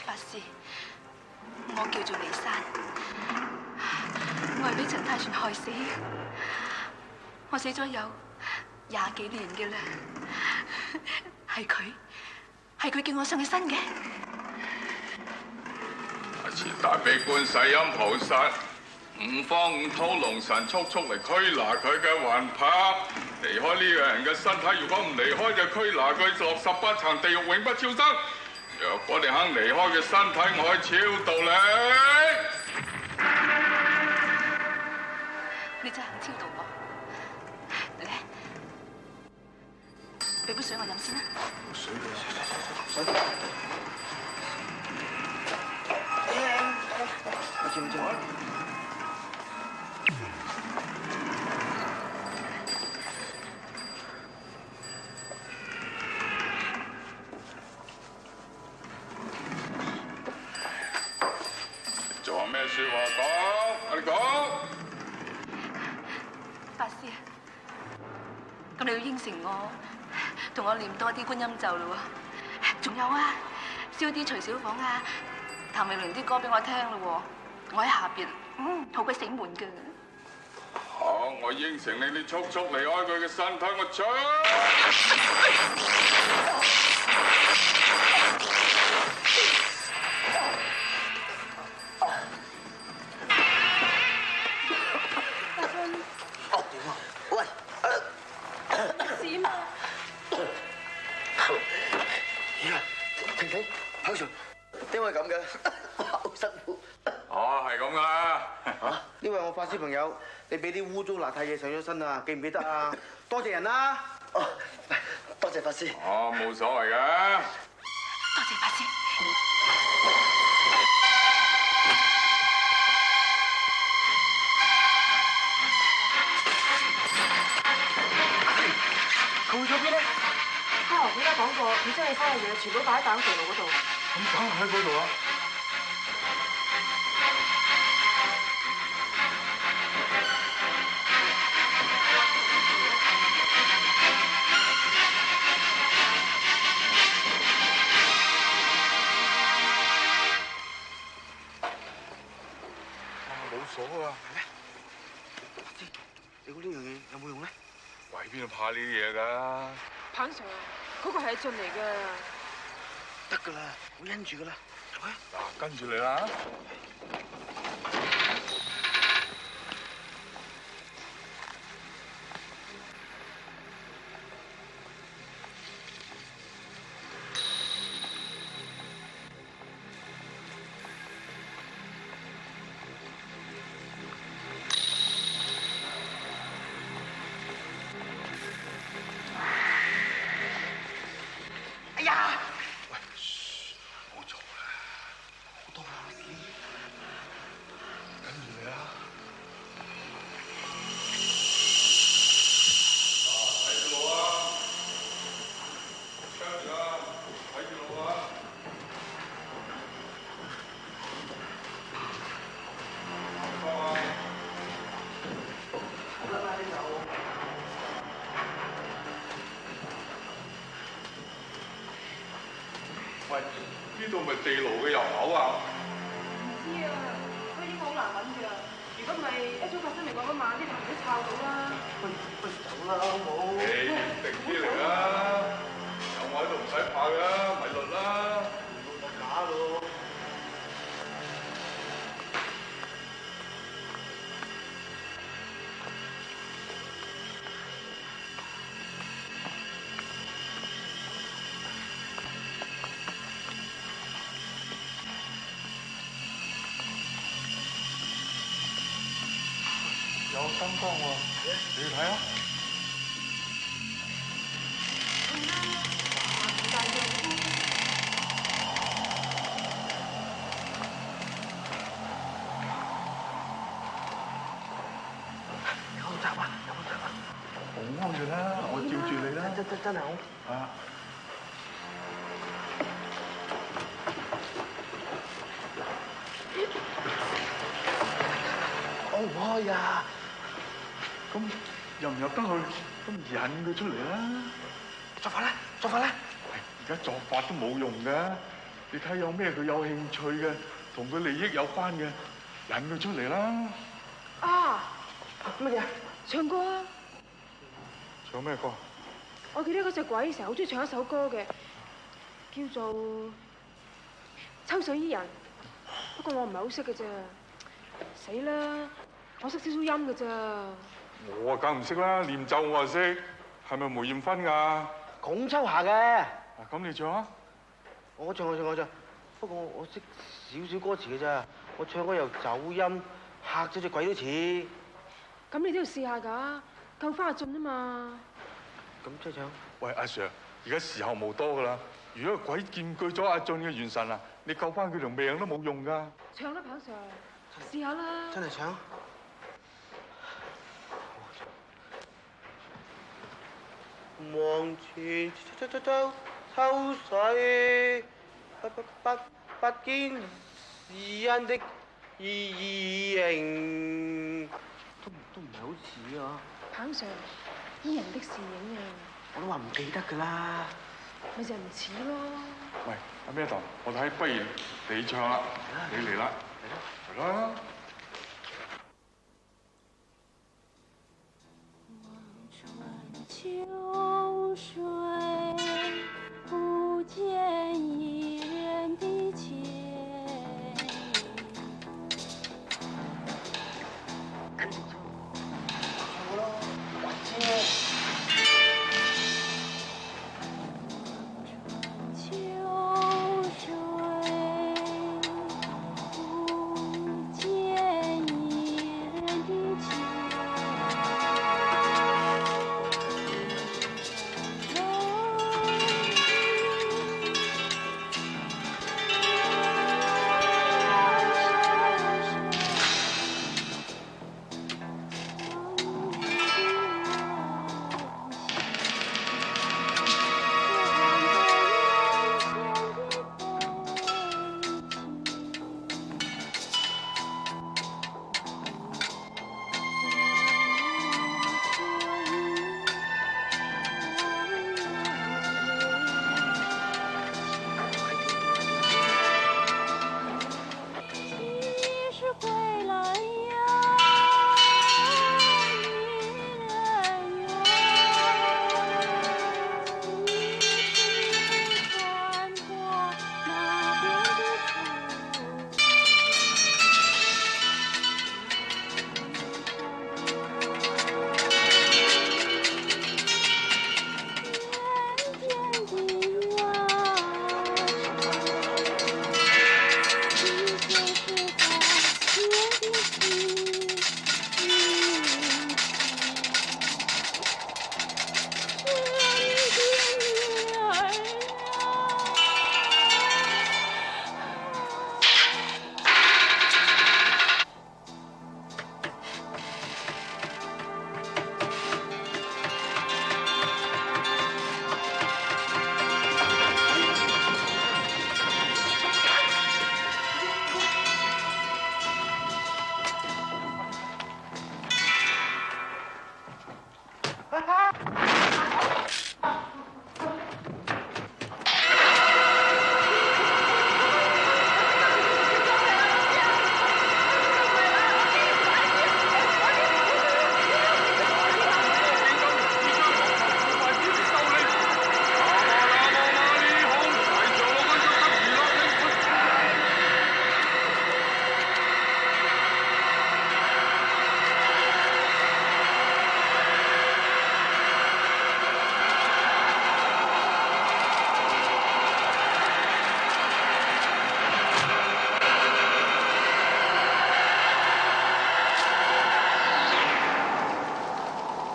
法師，我叫做李珊，我係俾陳太全害死嘅，我死咗有20幾年嘅啦，係佢叫我上去身嘅。前大悲觀世音菩薩、五方五土龍神速嚟拘拿佢嘅魂魄，離開呢個人嘅身體。如果唔離開，就拘拿佢落18層地獄，永不超生。若果你肯離開嘅身體，我可以超度你。你真係肯超度我？嚟，俾杯水我飲先啦。水。我知唔知？仲有咩説話講？你講。法師，咁你要應承我，同我念多啲觀音咒咯喎。仲有啊，燒啲徐小鳳啊、譚詠麟啲歌俾我聽咯喎。我喺下邊，好鬼死悶㗎。好，我應承你，你速離開佢嘅身體，我出。喂，點啊？停，口唇，點會咁嘅？好辛苦。哦，係咁噶。呢位我法師朋友，你俾啲污糟邋遢嘢上咗身啊，記唔記得啊？多謝人啦。哦，多謝法師。哦，冇所謂嘅。多謝謝法師。佢去咗邊咧？嘉豪記得講過，佢將你所有嘢全部擺喺大屋地牢嗰度。咁梗係喺嗰度啦。冇鎖啊！你估呢樣嘢有冇用咧？喂，邊度怕呢啲嘢㗎？彭 Sir，嗰個係進嚟㗎。得㗎啦，我因住㗎啦。嗱，跟住你啦。哎呀！喂，噓，冇嘈啦，好多下先，跟住你啦。睇住路啊！跟住啊！睇住路啊！喂，呢度咪地牢嘅入口啊？唔知啊，嗰啲好難揾㗎。如果唔係一早發生嚟講嗰晚，啲人都抄到啦。不如走啦，好冇？你定啲嚟啦，有我喺度唔使怕㗎，咪論啦。假咯。有燈光喎，你睇下。有口罩啊！有口罩啊！好安全啦，我照住你啦。真係好。啊！我唔開呀！咁入唔入得去？咁引佢出嚟啦。作法啦，作法啦！而家作法都冇用㗎，你睇有咩佢有興趣嘅，同佢利益有關嘅，引佢出嚟啦。啊！乜嘢？唱歌啊！唱咩歌？我記得嗰隻鬼成日好中意唱一首歌嘅，叫做《抽水伊人》。不過我唔係好識嘅啫。死啦！我識少少音嘅咋。我啊梗唔識啦，念咒我就識。係咪梅艷芬㗎？廣州下嘅。咁你唱啊？我唱。不過我識少少歌詞嘅咋，我唱歌又走音，嚇咗隻鬼都似。咁你都要試下㗎，救翻阿俊啊嘛。咁即係唱。喂，阿 Sir，而家時候冇多㗎啦。如果個鬼佔據咗阿俊嘅元神啊，你救翻佢條命都冇用㗎。唱啦，彭 Sir，試下啦。真係唱。望前抽水，不見是人的異形，都唔係好似啊！彭 Sir，伊人的倩影啊！我都話唔記得㗎啦，咪就係唔似咯。喂，阿咩頭，我睇不如你唱啦，你嚟啦，嚟啦。秋水不见伊人的倩秋水不见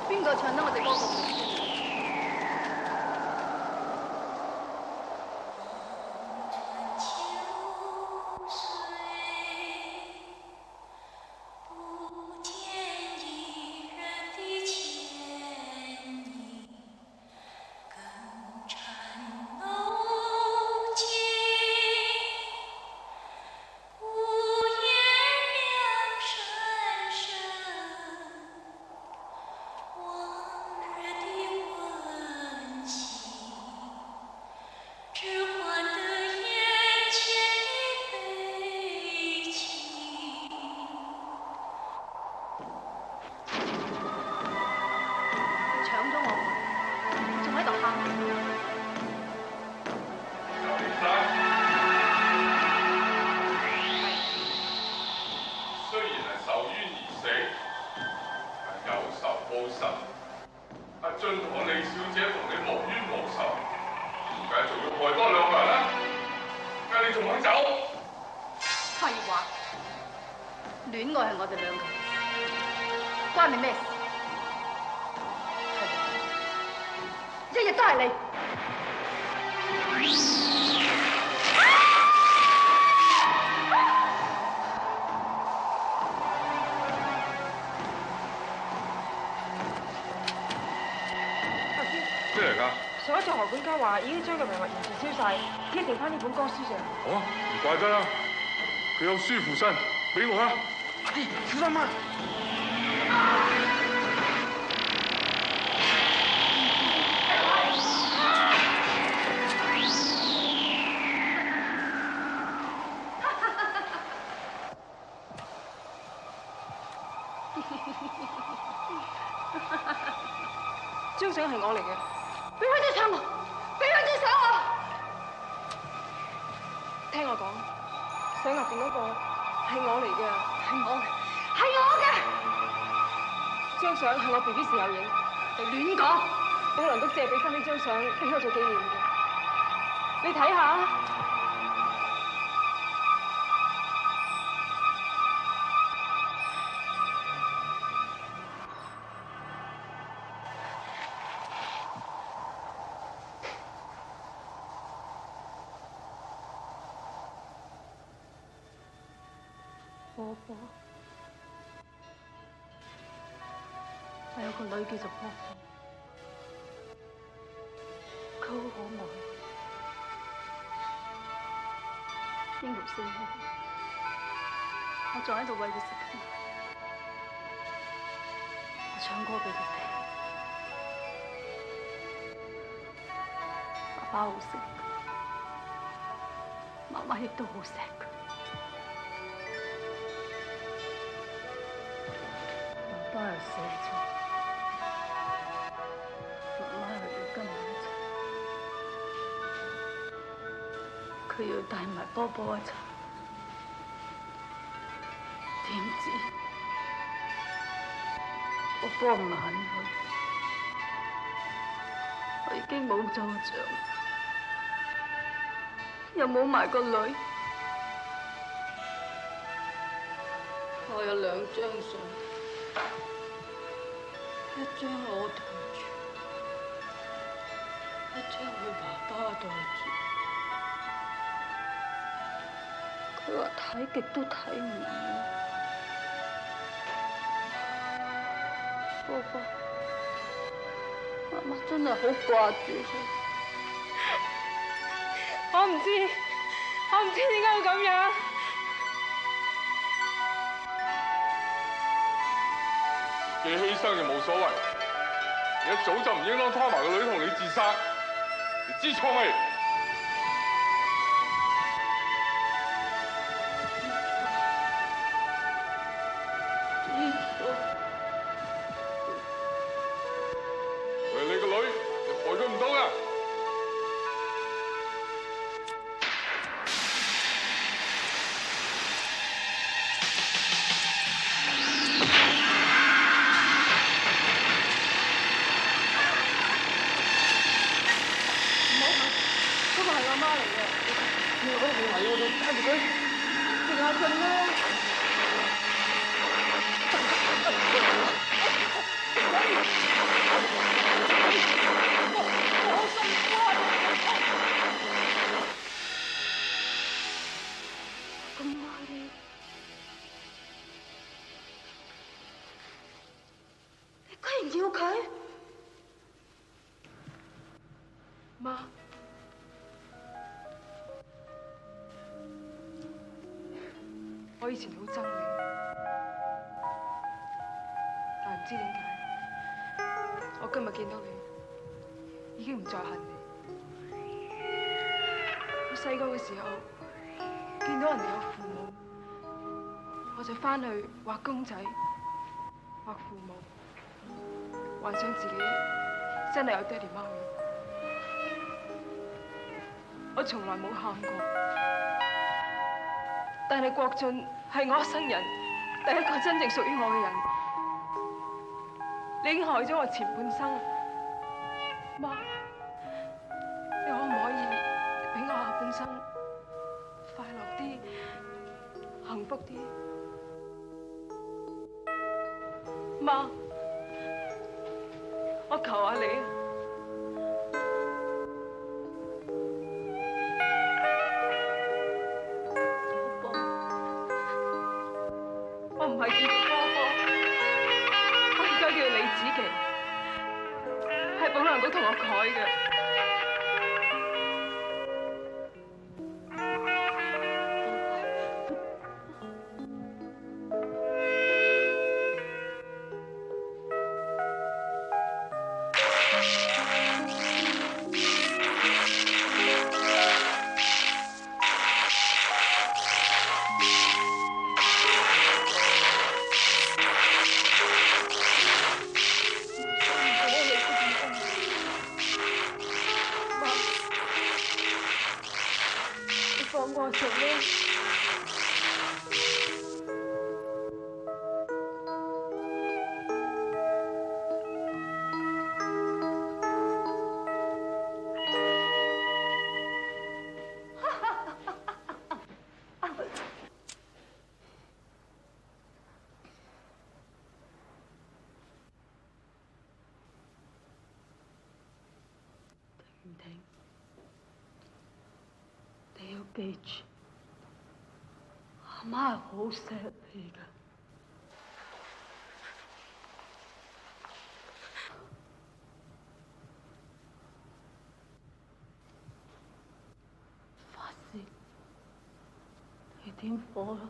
邊個唱得我哋歌咁好聽？戀愛係我哋兩個，關你咩事？係，日日都係你。咩嚟㗎？上一次何管家話已經將個名物完全燒晒，只係剩翻呢本歌書上。哦，唔怪得啦，佢有書附身，俾我啦。小心啊！張相係我嚟嘅，俾翻張相我，俾翻張相我。聽我講，相入邊嗰個係我嚟嘅，係我嘅。張相係我 BB 時候影，你亂講。保良都借俾翻呢張相俾我做紀念嘅，你睇下。波波，我有個女叫做波波，佢好可愛，嬰兒聲音，我仲喺度餵佢食緊，我唱歌俾佢聽，爸爸好錫佢，媽媽亦都好錫佢。爸爸又死咗，媽媽又要跟埋一齊，佢要帶埋波波一齊，點知波波唔肯去，我已經冇咗個丈夫，又冇埋個女，我有2張相。一張我袋住，一張佢爸爸袋住。佢話睇極都睇唔完。波波，媽媽真係好掛住佢。我唔知點解會咁樣。你犧牲就冇所謂，你一早就唔應當拖埋個女同你自殺，你知錯未？為你個女，你害佢唔到㗎。媽，我以前好憎你，但係唔知點解，我今日見到你，已經唔再恨你。我細個嘅時候，見到人哋有父母，我就返去畫公仔，畫父母，幻想自己真係有爹哋媽咪。我從來冇喊過，但係國俊係我一生人第一個真正屬於我嘅人。你已經害咗我前半生，媽，你可唔可以俾我下半生快樂啲、幸福啲？媽，我求下你。我唔係叫做波波，我而家叫李子琪，係保良局同我改嘅。放過做啦！停唔停？你要記住。阿媽係好錫你㗎，發泄，你點火啦？